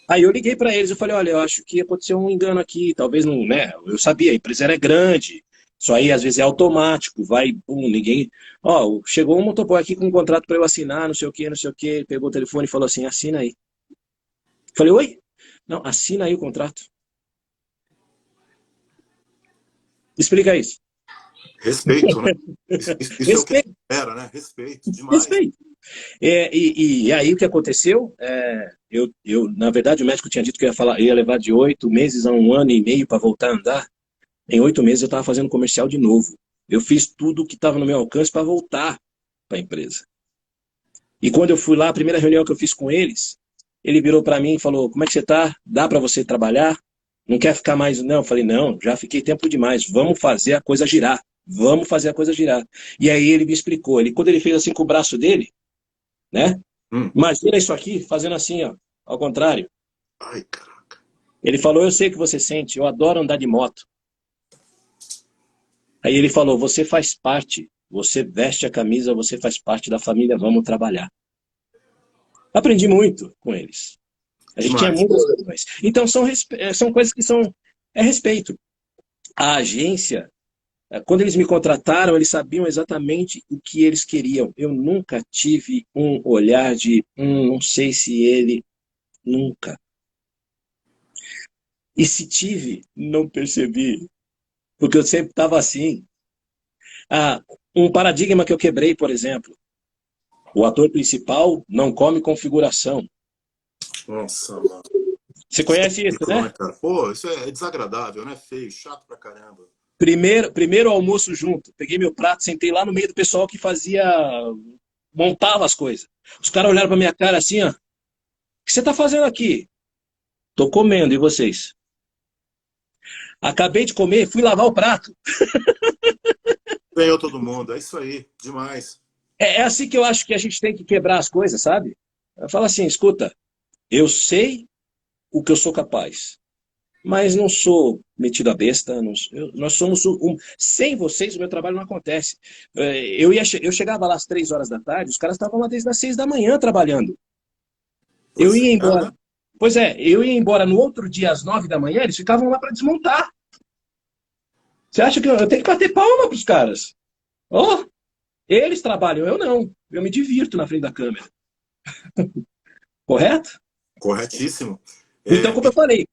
Aí eu liguei para eles, eu falei, olha, eu acho que aconteceu um engano aqui, talvez não, né? Eu sabia, a empresa era grande, isso aí às vezes é automático, vai, pum, ninguém... Ó, chegou um motoboy aqui com um contrato para eu assinar, não sei o quê, não sei o quê, pegou o telefone e falou assim, assina aí. Eu falei, oi? Não, assina aí o contrato. Explica isso. Respeito, né? Isso é o que Respeito, era, né? Respeito, demais. respeito. E aí o que aconteceu? Na verdade, o médico tinha dito que ia levar de 8 meses a 1 ano e meio para voltar a andar. Em 8 meses eu estava fazendo comercial de novo. Eu fiz tudo o que estava no meu alcance para voltar para a empresa. E quando eu fui lá, a primeira reunião que eu fiz com eles, ele virou para mim e falou: Como é que você está? Dá para você trabalhar? Não quer ficar mais? Não. Eu falei: Não, já fiquei tempo demais. Vamos fazer a coisa girar. Vamos fazer a coisa girar. E aí ele me explicou. Quando ele fez assim com o braço dele, né? Hum. Imagina isso aqui, fazendo assim, ó, ao contrário. Ai, caraca. Ele falou: Eu sei o que você sente. Eu adoro andar de moto. Aí ele falou: Você faz parte. Você veste a camisa, você faz parte da família, vamos trabalhar. Aprendi muito com eles. A gente tinha Demais. muitas reuniões. Então, são coisas que são. É respeito. A agência, quando eles me contrataram, eles sabiam exatamente o que eles queriam. Eu nunca tive um olhar de, não sei se ele. Nunca. E se tive, não percebi. Porque eu sempre estava assim. Ah, um paradigma que eu quebrei, por exemplo. O ator principal não come configuração. Nossa, mano. Você conhece isso, Ridículo, né? né, cara? Pô, isso é desagradável, né? Feio, chato pra caramba. Primeiro almoço junto. Peguei meu prato, sentei lá no meio do pessoal que montava as coisas. Os caras olharam pra minha cara assim, ó. O que você tá fazendo aqui? Tô comendo, e vocês? Acabei de comer, fui lavar o prato. Ganhou todo mundo, é isso aí, demais. É assim que eu acho que a gente tem que quebrar as coisas, sabe? Fala assim, escuta, eu sei o que eu sou capaz. Mas não sou metido a besta. Nós somos sem vocês o meu trabalho não acontece. Eu chegava lá às 3 horas da tarde, os caras estavam lá desde as 6 da manhã trabalhando. Eu Pois ia é, embora. né? Pois é, eu ia embora no outro dia às 9 da manhã, eles ficavam lá para desmontar. Você acha que eu tenho que bater palma para os caras? Oh, eles trabalham, eu não. Eu me divirto na frente da câmera. Correto? Corretíssimo. Então, É, como eu falei,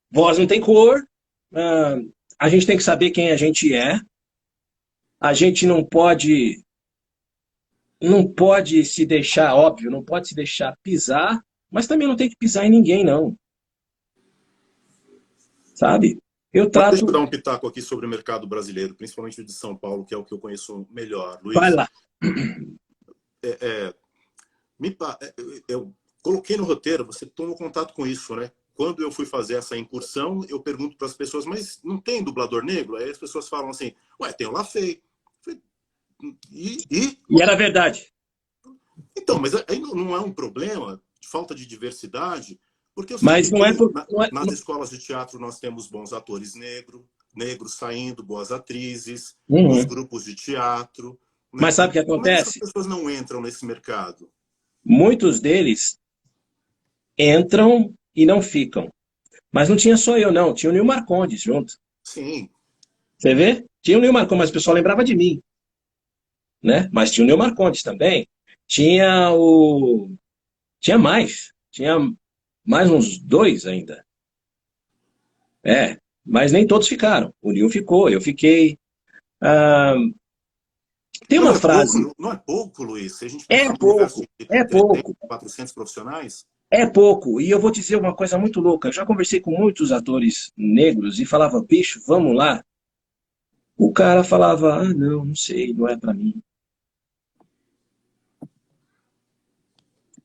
voz não tem cor, ah, a gente tem que saber quem a gente é. A gente não pode se deixar, óbvio, não pode se deixar pisar, mas também não tem que pisar em ninguém, não, sabe? Eu mas deixa eu dar trato, um pitaco aqui sobre o mercado brasileiro, principalmente o de São Paulo, que é o que eu conheço melhor. vai Luiz, lá. eu coloquei no roteiro, você tomou contato com isso, né? Quando eu fui fazer essa incursão, eu pergunto para as pessoas, mas não tem dublador negro? Aí as pessoas falam assim, ué, tem o Lafay. E? E era verdade. Então, mas aí não é um problema de falta de diversidade, porque eu sei Mas não é que por. Não é, nas escolas de teatro nós temos bons atores negros saindo, boas atrizes, nos Uhum. grupos de teatro, Mas né? sabe o que Como é que essas acontece? pessoas não entram nesse mercado? Muitos deles entram e não ficam. Mas não tinha só eu, não. Tinha o Nil Marcondes junto. Sim, Você vê? Tinha o Nil Marcondes, mas o pessoal lembrava de mim, né? Mas tinha o Nil Marcondes também. Tinha o. Tinha mais. Tinha mais uns dois ainda. Mas nem todos ficaram. O Nil ficou, eu fiquei. Ah, Tem Mas uma não é pouco, frase, não é pouco, Luiz. Se a gente é pensar no universo pouco, de é 300, pouco, 400 profissionais, é pouco. E eu vou dizer uma coisa muito louca. Eu já conversei com muitos atores negros e falava, bicho, vamos lá. O cara falava, ah, não, não sei, não é pra mim.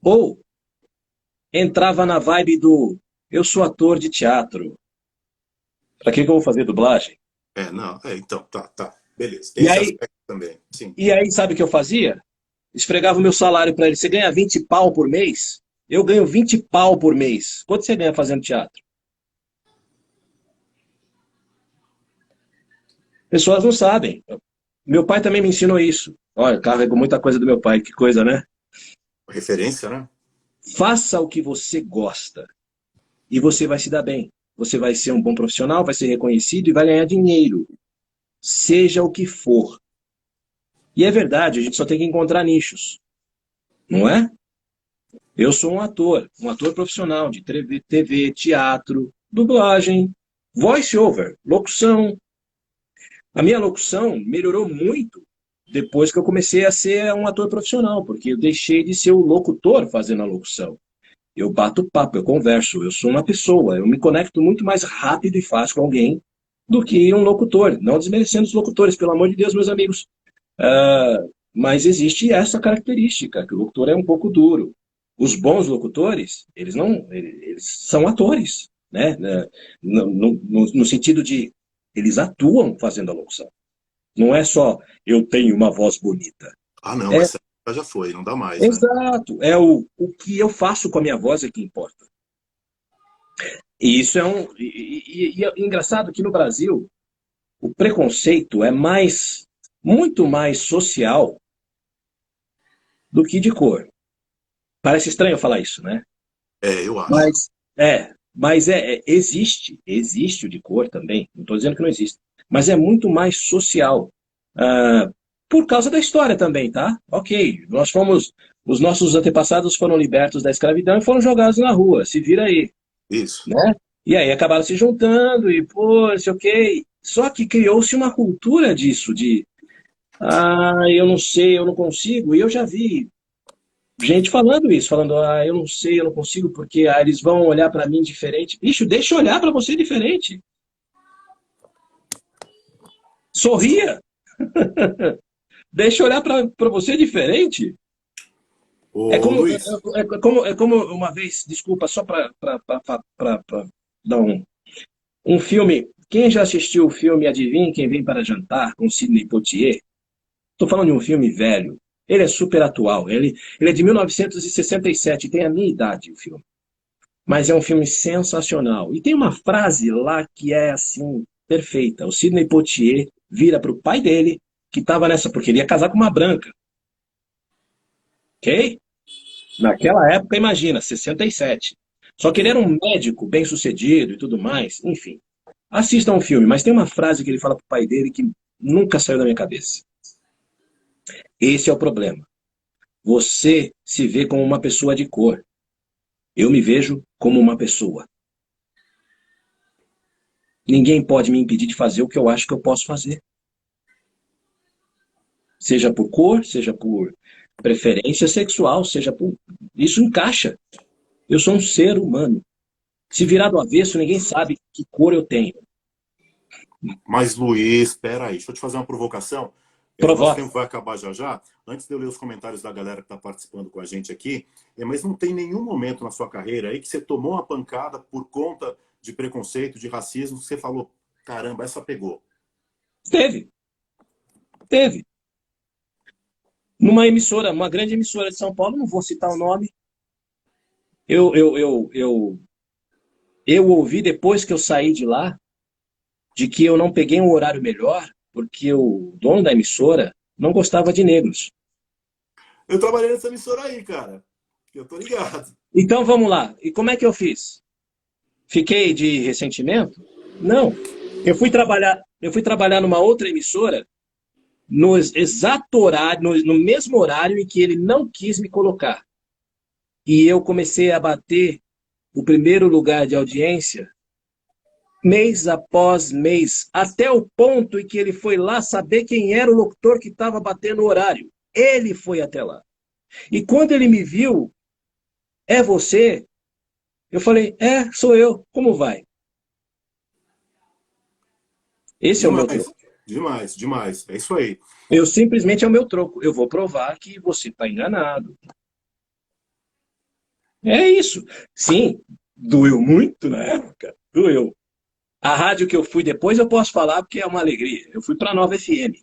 Ou entrava na vibe do, eu sou ator de teatro. Pra que que eu vou fazer dublagem? não, então, tá, beleza. Tem E esse aí, aspecto também, sim. sabe o que eu fazia? Esfregava o meu salário pra ele. Você ganha 20 pau por mês? Eu ganho 20 pau por mês. Quanto você ganha fazendo teatro? Pessoas não sabem. Meu pai também me ensinou isso. Olha, carrego muita coisa do meu pai, que coisa, né? Referência, né? Faça o que você gosta e você vai se dar bem. Você vai ser um bom profissional, vai ser reconhecido e vai ganhar dinheiro, seja o que for. E é verdade, a gente só tem que encontrar nichos, não é? Eu sou um ator profissional de TV, teatro, dublagem, voice over, locução. A minha locução melhorou muito depois que eu comecei a ser um ator profissional, porque eu deixei de ser o locutor fazendo a locução. Eu bato papo, eu converso, eu sou uma pessoa, eu me conecto muito mais rápido e fácil com alguém do que um locutor. Não desmerecendo os locutores, pelo amor de Deus, meus amigos. Ah, mas existe essa característica, que o locutor é um pouco duro. Os bons locutores, eles não, eles são atores, né? No sentido de eles atuam fazendo a locução. Não é só eu tenho uma voz bonita. Ah, não, É essa já foi, não dá mais, né? exato, é o que eu faço com a minha voz é que importa. E isso é e é engraçado que no Brasil o preconceito é muito mais social do que de cor. Parece estranho falar isso, né? Eu acho. Mas existe o de cor também. Não estou dizendo que não existe, mas é muito mais social. Ah, por causa da história também, tá? Ok, os nossos antepassados foram libertos da escravidão e foram jogados na rua. Se vira aí, Isso. né? E aí acabaram se juntando e, pô, não sei o quê. Só que criou-se uma cultura disso, eu não sei, eu não consigo. E eu já vi gente falando isso, falando, eu não sei, eu não consigo, porque eles vão olhar pra mim diferente. Bicho, deixa eu olhar pra você diferente. Sorria, deixa eu olhar pra você diferente. É Ô, como, Luiz, é como uma vez, desculpa, só pra dar um filme. Quem já assistiu o filme Adivinhe Quem Vem para Jantar, com Sidney Poitier? Estou falando de um filme velho. Ele é super atual. Ele é de 1967, tem a minha idade o filme. Mas é um filme sensacional. E tem uma frase lá que é assim, perfeita. O Sidney Poitier vira para o pai dele, que estava nessa, porque ele ia casar com uma branca. Ok? Naquela época, imagina, 67. Só que ele era sim. um médico bem sucedido e tudo mais. Enfim. Assistam o filme, mas tem uma frase que ele fala para o pai dele que nunca saiu da minha cabeça. Esse é o problema. Você se vê como uma pessoa de cor. Eu me vejo como uma pessoa. Ninguém pode me impedir de fazer o que eu acho que eu posso fazer. Seja por cor, seja por preferência sexual, seja por. Isso encaixa. Eu sou um ser humano. Se virar do avesso, ninguém sabe que cor eu tenho. Mas, Luiz, espera aí, deixa eu te fazer uma provocação. Nosso Provoca. tempo vai acabar já já. Antes de eu ler os comentários da galera que está participando com a gente aqui, mas não tem nenhum momento na sua carreira aí que você tomou uma pancada por conta de preconceito, de racismo, que você falou, caramba, essa pegou. Teve, teve. Numa emissora, uma grande emissora de São Paulo, não vou citar o nome, eu, eu, eu, eu, eu ouvi depois que eu saí de lá, de que eu não peguei um horário melhor, porque o dono da emissora não gostava de negros. Eu trabalhei nessa emissora aí, cara. Eu tô ligado. Então vamos lá. E como é que eu fiz? Fiquei de ressentimento? Não. Eu fui trabalhar numa outra emissora no exato horário, no mesmo horário em que ele não quis me colocar. E eu comecei a bater o primeiro lugar de audiência mês após mês, até o ponto em que ele foi lá saber quem era o locutor que estava batendo o horário. Ele foi até lá. E quando ele me viu, é você? Eu falei, sou eu. Como vai? Esse é o meu Demais, troco. demais, demais. É isso aí. Eu simplesmente é o meu troco. Eu vou provar que você está enganado. É isso. Sim, doeu muito na época. Doeu. A rádio que eu fui depois eu posso falar porque é uma alegria. Eu fui para a Nova FM.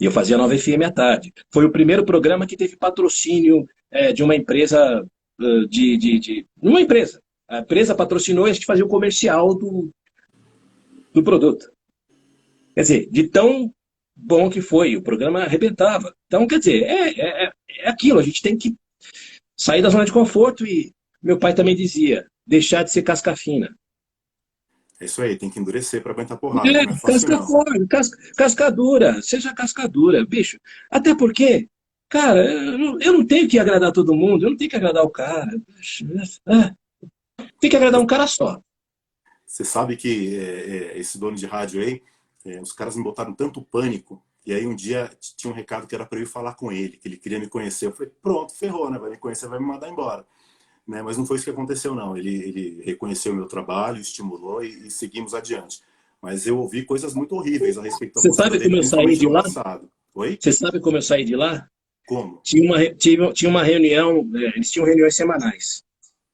E eu fazia Nova FM à tarde. Foi o primeiro programa que teve patrocínio de uma empresa, uma empresa. A empresa patrocinou e a gente fazia o comercial do produto. Quer dizer, de tão bom que foi, o programa arrebentava. Então, quer dizer, é aquilo, a gente tem que sair da zona de conforto e meu pai também dizia, deixar de ser casca fina. É isso aí, tem que endurecer para aguentar porrada, não é fácil Casca não. fora, cascadura, seja cascadura, bicho. Até porque, cara, eu não tenho que agradar todo mundo, eu não tenho que agradar o cara. Bicho, tem que agradar um cara só. Você sabe que esse dono de rádio aí, os caras me botaram tanto pânico, e aí um dia tinha um recado que era para eu ir falar com ele, que ele queria me conhecer. Eu falei, pronto, ferrou, né? Vai me conhecer, vai me mandar embora. Né? Mas não foi isso que aconteceu, não. Ele reconheceu o meu trabalho, estimulou e seguimos adiante. Mas eu ouvi coisas muito horríveis a respeito da Você postura sabe dele, como eu saí principalmente de no lá? passado. Oi? Você sabe como eu saí de lá? Como? Tinha uma reunião, eles tinham reuniões semanais.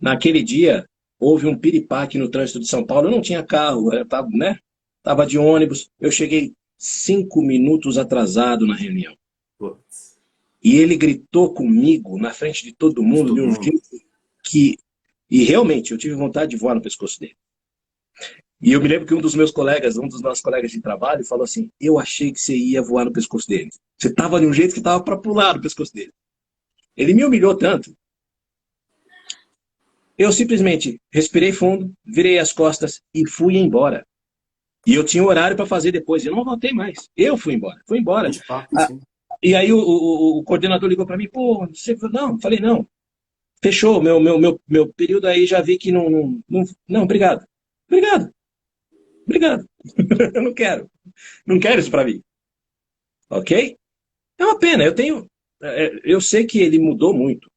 Naquele dia, houve um piripaque no trânsito de São Paulo. Eu não tinha carro, eu tava, né? Tava de ônibus. Eu cheguei 5 minutos atrasado na reunião. Putz, E ele gritou comigo na frente de todo de mundo de todo um mundo. jeito que. E realmente, eu tive vontade de voar no pescoço dele. E eu me lembro que um dos meus colegas, um dos nossos colegas de trabalho, falou assim: Eu achei que você ia voar no pescoço dele. Você tava de um jeito que tava para pular no pescoço dele. Ele me humilhou tanto. Eu simplesmente respirei fundo, virei as costas e fui embora. E eu tinha um horário para fazer depois. Eu não voltei mais. Eu fui embora. Fui embora. Fim de papo, Ah, sim. e aí o coordenador ligou para mim: Pô, você. Não, falei: Não. Fechou. Meu período aí já vi que não, obrigado. Obrigado. Obrigado. Eu não quero. Não quero isso para mim. Ok? É uma pena. Eu sei que ele mudou muito.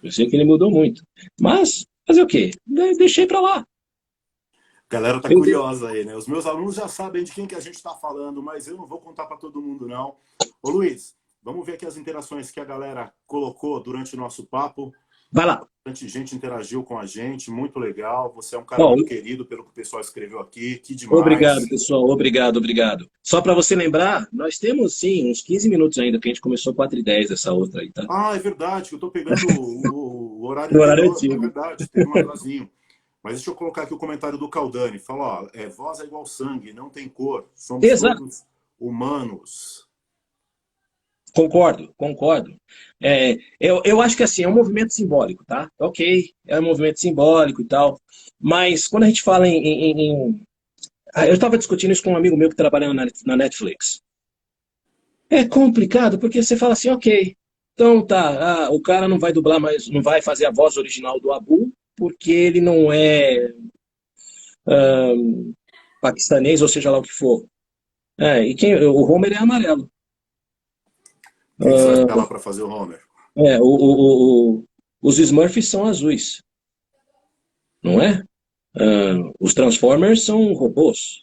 Eu sei que ele mudou muito. Mas, fazer o quê? Deixei para lá. A galera tá Eu, curiosa aí, né? Os meus alunos já sabem de quem que a gente está falando, mas eu não vou contar para todo mundo, não. Ô Luiz, vamos ver aqui as interações que a galera colocou durante o nosso papo. vai lá. Bastante gente interagiu com a gente, muito legal. Você é um cara Ó, muito querido, pelo que o pessoal escreveu aqui. Que obrigado, demais. pessoal. Obrigado, obrigado. Só para você lembrar, nós temos sim uns 15 minutos ainda, que a gente começou 4h10 essa outra aí, tá? Ah, é verdade, eu estou pegando o horário No horário anterior. É antigo. verdade, teve um atrasinho. Mas deixa eu colocar aqui o comentário do Caldani. Fala, ó, voz é igual sangue, não tem cor. Somos Exato. todos humanos. Concordo, concordo. Eu acho que assim, é um movimento simbólico, tá? Ok, é um movimento simbólico e tal. Mas quando a gente fala eu estava discutindo isso com um amigo meu que trabalha na Netflix. É complicado porque você fala assim, ok, então tá, o cara não vai dublar mais, não vai fazer a voz original do Abu, porque ele não é paquistanês, ou seja lá o que for. O Homer é amarelo. Quem que você vai pegar lá para fazer o Homer? Os Smurfs são azuis, não é? Os Transformers são robôs.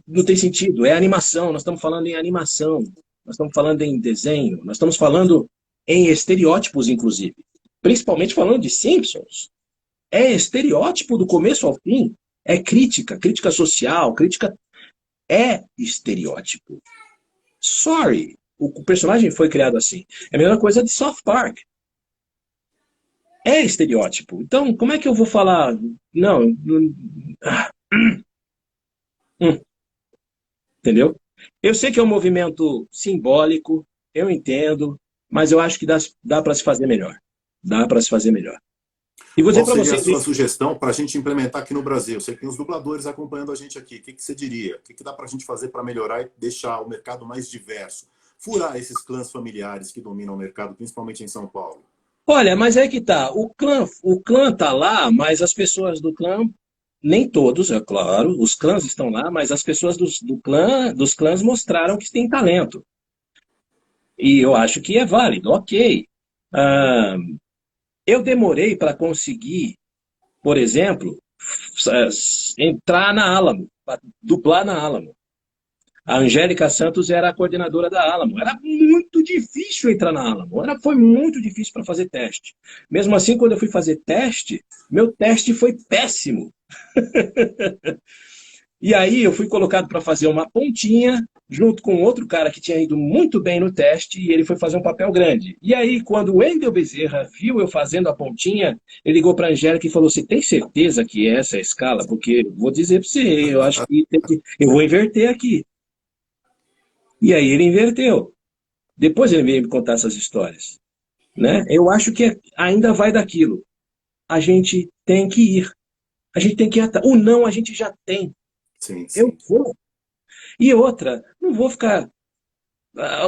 Não tem sentido, é animação, nós estamos falando em animação, nós estamos falando em desenho, nós estamos falando em estereótipos, inclusive. Principalmente falando de Simpsons. É estereótipo do começo ao fim. É crítica, crítica social, crítica. É estereótipo. Sorry. O personagem foi criado assim. É a mesma coisa de South Park. É estereótipo. Então, como é que eu vou falar? Não. Hum, entendeu? Eu sei que é um movimento simbólico, eu entendo, mas eu acho que dá para se fazer melhor. Dá para se fazer melhor. E vou dizer Qual para seria a você, sua sugestão para a gente implementar aqui no Brasil? Você tem os dubladores acompanhando a gente aqui. O que, que você diria? O que, que dá para a gente fazer para melhorar e deixar o mercado mais diverso? Furar esses clãs familiares que dominam o mercado, principalmente em São Paulo. Olha, mas é que tá. O clã tá lá, mas as pessoas do clã, nem todos, é claro, os clãs estão lá, mas as pessoas dos clãs mostraram que têm talento. E eu acho que é válido, ok. Ah, eu demorei para conseguir, por exemplo, entrar na Alamo, pra dublar na Alamo. A Angélica Santos era a coordenadora da Alamo. Era muito difícil entrar na Alamo. Foi muito difícil para fazer teste. Mesmo assim, quando eu fui fazer teste, meu teste foi péssimo. E aí eu fui colocado para fazer uma pontinha, junto com outro cara que tinha ido muito bem no teste, e ele foi fazer um papel grande. E aí, quando o Wendel Bezerra viu eu fazendo a pontinha, ele ligou para a Angélica e falou: Você tem certeza que essa é a escala? Porque vou dizer para você, eu acho que eu vou inverter aqui. E aí ele inverteu. Depois ele veio me contar essas histórias, né? Eu acho que ainda vai daquilo. A gente tem que ir. A gente tem que ir atrás. O não a gente já tem. Sim, Eu sim. vou. E outra, não vou ficar.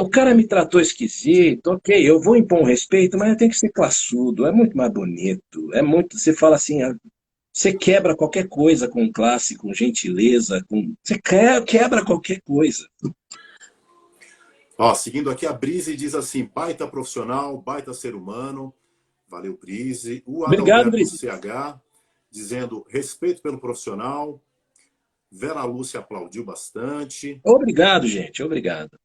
O cara me tratou esquisito, ok, eu vou impor um respeito, mas eu tenho que ser classudo, é muito mais bonito. É muito. Você fala assim, você quebra qualquer coisa com classe, com gentileza, você quebra qualquer coisa. Ó, seguindo aqui, a Brise diz assim: baita profissional, baita ser humano. Valeu, Brise. O Obrigado, Adalberto Brice. CH dizendo respeito pelo profissional. Vera Lúcia aplaudiu bastante. Obrigado, gente, obrigado. Quero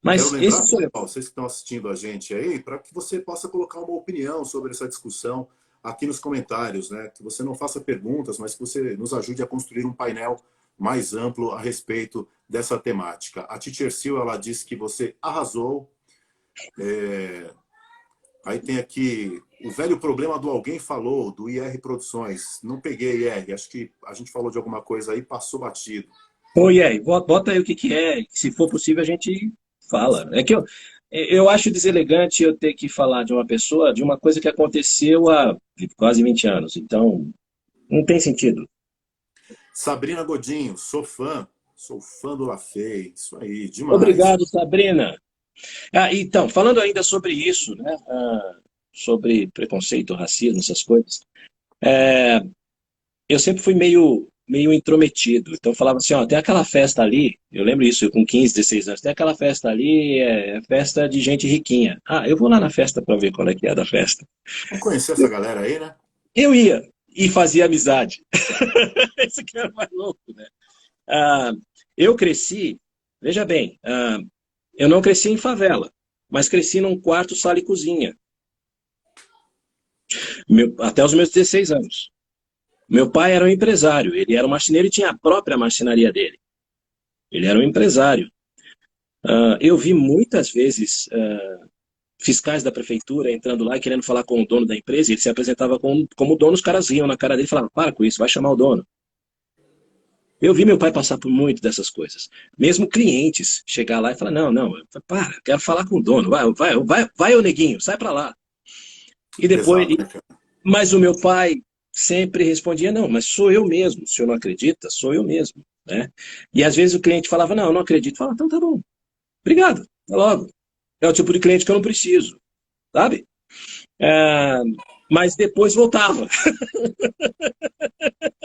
Mas esse lembrar, sou eu. pessoal, vocês que estão assistindo a gente aí, para que você possa colocar uma opinião sobre essa discussão aqui nos comentários, né? Que você não faça perguntas, mas que você nos ajude a construir um painel mais amplo a respeito dessa temática. A Teacher Sil, ela disse que você arrasou. Aí tem aqui o velho problema do Alguém Falou, do IR Produções. Não peguei IR, acho que a gente falou de alguma coisa aí, passou batido. Oi, aí, bota aí o que que é. Se for possível, a gente fala. É que eu acho deselegante eu ter que falar de uma pessoa, de uma coisa que aconteceu há quase 20 anos. Então, não tem sentido. Sabrina Godinho, sou fã do Lafay, isso aí, demais. Obrigado, Sabrina. Então, falando ainda sobre isso, né? Sobre preconceito, racismo, essas coisas. Eu sempre fui meio intrometido. Então eu falava assim, ó, tem aquela festa ali, eu lembro isso, eu com 15, 16 anos, tem aquela festa ali, é festa de gente riquinha. Ah, eu vou lá na festa para ver qual é que é da festa. Vamos conhecer essa galera aí, né? Eu ia e fazia amizade. Esse que era mais louco, né? Ah, eu cresci, veja bem, eu não cresci em favela, mas cresci num quarto, sala e cozinha, até os meus 16 anos. Meu pai era um empresário, ele era um marceneiro e tinha a própria marcenaria dele. Ele era um empresário. Eu vi muitas vezes fiscais da prefeitura entrando lá e querendo falar com o dono da empresa, e ele se apresentava como dono, os caras riam na cara dele e falavam, para com isso, vai chamar o dono. Eu vi meu pai passar por muito dessas coisas. Mesmo clientes chegar lá e falar, não, não, para, quero falar com o dono, vai, ô neguinho, sai para lá. E depois, Pesado, né, cara? mas o meu pai sempre respondia, não, mas sou eu mesmo, o senhor não acredita? Sou eu mesmo. Né? E às vezes o cliente falava, não, eu não acredito. Fala, então tá bom, obrigado, até logo. É o tipo de cliente que eu não preciso, sabe? É, mas depois voltava.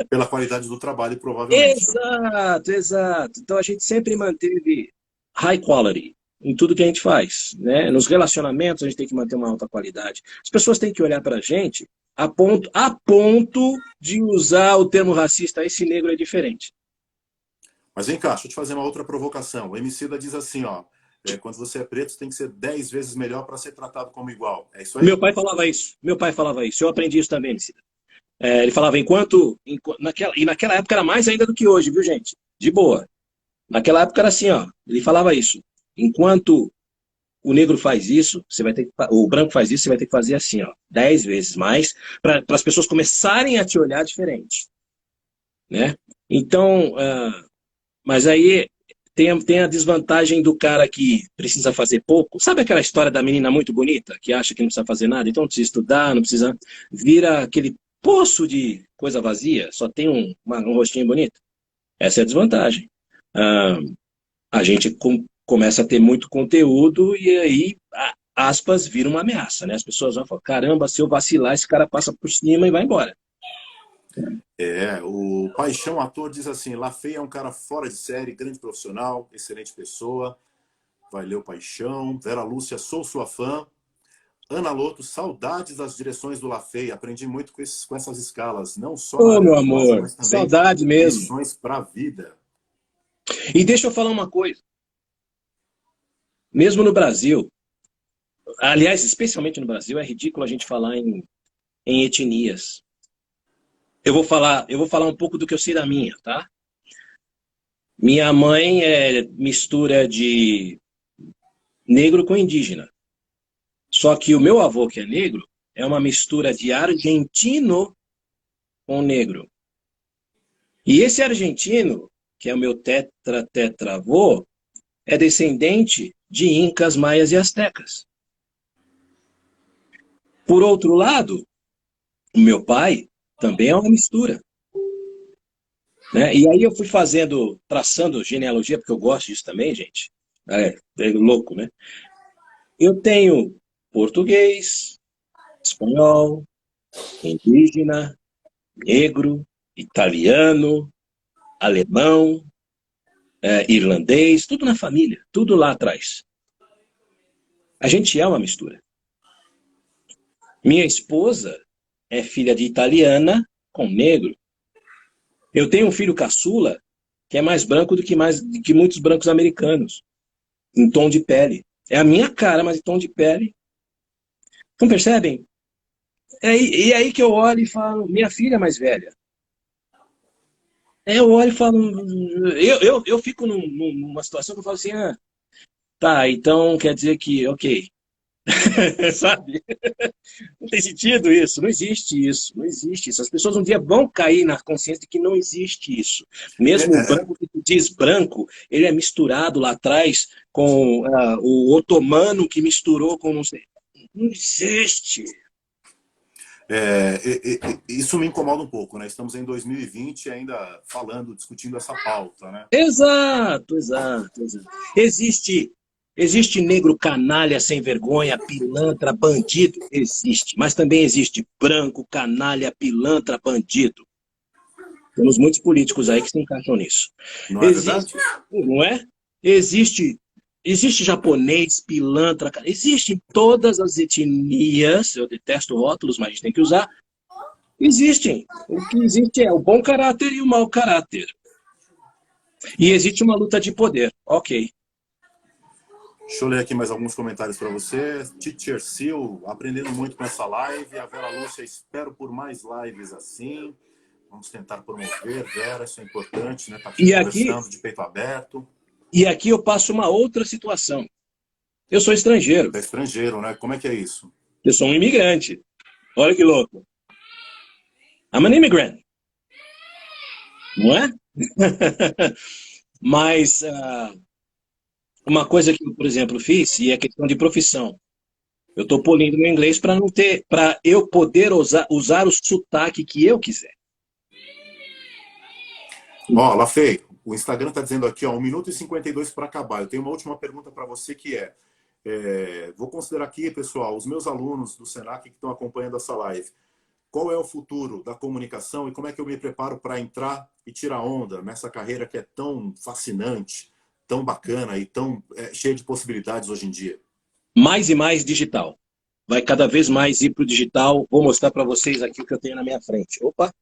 Pela qualidade do trabalho, provavelmente. Exato, exato. Então a gente sempre manteve high quality em tudo que a gente faz, né? Nos relacionamentos a gente tem que manter uma alta qualidade. As pessoas têm que olhar para a gente a ponto de usar o termo racista. Esse negro é diferente. Mas vem cá, deixa eu te fazer uma outra provocação. O Emicida diz assim, ó, quando você é preto, você tem que ser 10 vezes melhor para ser tratado como igual. É isso Meu aí? pai falava isso. Meu pai falava isso. Eu aprendi isso também, Cida. Ele falava naquela época era mais ainda do que hoje, viu, gente? De boa. Naquela época era assim, ó. Ele falava isso. Enquanto o negro faz isso, você vai ter que, o branco faz isso, você vai ter que fazer assim, ó, 10 vezes mais, para as pessoas começarem a te olhar diferente, né? Então, mas aí tem a desvantagem do cara que precisa fazer pouco. Sabe aquela história da menina muito bonita, que acha que não precisa fazer nada, então não precisa estudar, não precisa. Vira aquele poço de coisa vazia, só tem um rostinho bonito? Essa é a desvantagem. Ah, a gente começa a ter muito conteúdo e aí aspas, vira uma ameaça, né? As pessoas vão falar, caramba, se eu vacilar, esse cara passa por cima e vai embora. O Paixão Ator diz assim, Lafay é um cara fora de série, grande profissional, excelente pessoa. Vai ler o Paixão. Vera Lúcia, sou sua fã. Ana Loto, saudades das direções do Lafay. Aprendi muito com essas escalas, não só na Ô, área meu de dublagem, amor, mas também saudade mesmo. lições para a vida. E deixa eu falar uma coisa. Mesmo no Brasil, aliás, especialmente no Brasil, é ridículo a gente falar em etnias. Eu vou falar um pouco do que eu sei da minha, tá? Minha mãe é mistura de negro com indígena. Só que o meu avô, que é negro, é uma mistura de argentino com negro. E esse argentino, que é o meu tetravô, é descendente de incas, maias e astecas. Por outro lado, o meu pai também é uma mistura. Né? E aí eu fui traçando genealogia, porque eu gosto disso também, gente. É louco, né? Eu tenho português, espanhol, indígena, negro, italiano, alemão, irlandês, tudo na família, tudo lá atrás. A gente é uma mistura. Minha esposa é filha de italiana com negro. Eu tenho um filho caçula que é mais branco do que muitos brancos americanos, em tom de pele. É a minha cara, mas em tom de pele. Não percebem? E aí que eu olho e falo, minha filha é mais velha. Eu olho e falo, eu fico numa situação que eu falo assim, tá, então quer dizer que, ok, sabe? Não tem sentido isso, não existe isso, não existe isso. As pessoas um dia vão cair na consciência de que não existe isso. Mesmo o branco que diz branco, ele é misturado lá atrás com o otomano que misturou com não sei. Não existe. Isso me incomoda um pouco, né? Estamos em 2020 ainda falando, discutindo essa pauta, né? Exato. Existe negro canalha, sem vergonha, pilantra, bandido? Existe. Mas também existe branco, canalha, pilantra, bandido. Temos muitos políticos aí que se encaixam nisso. Não é verdade? Não é? Existe japonês, pilantra, existem todas as etnias, eu detesto rótulos, mas a gente tem que usar. Existem. O que existe é o bom caráter e o mau caráter. E existe uma luta de poder. Ok. Deixa eu ler aqui mais alguns comentários para você. Teacher Sil, aprendendo muito com essa live. A Vera Lúcia, espero por mais lives assim. Vamos tentar promover, Vera, isso é importante, né? Tá aqui conversando de peito aberto. E aqui eu passo uma outra situação. Eu sou estrangeiro. É estrangeiro, né? Como é que é isso? Eu sou um imigrante. Olha que louco. I'm an immigrant. Não é? Mas uma coisa que eu, por exemplo, fiz, e é questão de profissão. Eu estou polindo meu inglês para eu poder usar o sotaque que eu quiser. Ó, Lafay, o Instagram está dizendo aqui, ó, 1 minuto e 52 para acabar. Eu tenho uma última pergunta para você que vou considerar aqui, pessoal, os meus alunos do Senac que estão acompanhando essa live. Qual é o futuro da comunicação e como é que eu me preparo para entrar e tirar onda nessa carreira que é tão fascinante, tão bacana e tão cheia de possibilidades hoje em dia? Mais e mais digital. Vai cada vez mais ir para o digital. Vou mostrar para vocês aqui o que eu tenho na minha frente. Opa!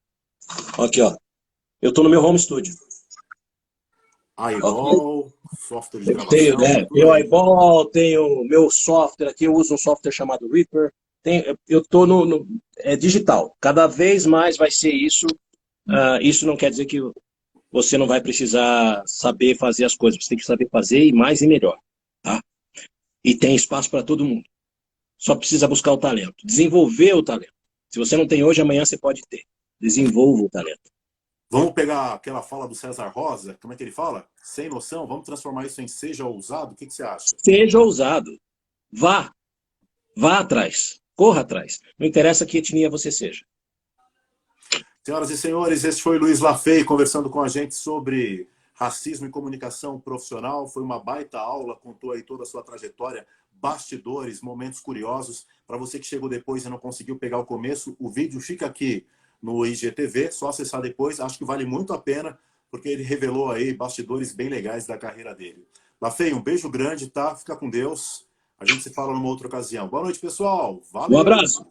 Aqui, ó. Eu estou no meu home studio. Eyeball, software de gravação. Tenho Eyeball, tenho meu software aqui, eu uso um software chamado Reaper. Eu estou é digital. Cada vez mais vai ser isso. Isso não quer dizer que você não vai precisar saber fazer as coisas. Você tem que saber fazer e mais e melhor. Tá? E tem espaço para todo mundo. Só precisa buscar o talento. Desenvolver o talento. Se você não tem hoje, amanhã você pode ter. Desenvolva o talento. Vamos pegar aquela fala do César Rosa, como é que ele fala? Sem noção, vamos transformar isso em seja ousado? O que você acha? Seja ousado. Vá atrás. Corra atrás. Não interessa que etnia você seja. Senhoras e senhores, esse foi Luiz Lafay conversando com a gente sobre racismo e comunicação profissional. Foi uma baita aula, contou aí toda a sua trajetória bastidores, momentos curiosos. Para você que chegou depois e não conseguiu pegar o começo, o vídeo fica aqui no IGTV, só acessar depois. Acho que vale muito a pena, porque ele revelou aí bastidores bem legais da carreira dele. Lafay, um beijo grande, tá? Fica com Deus. A gente se fala numa outra ocasião. Boa noite, pessoal. Um Valeu! abraço.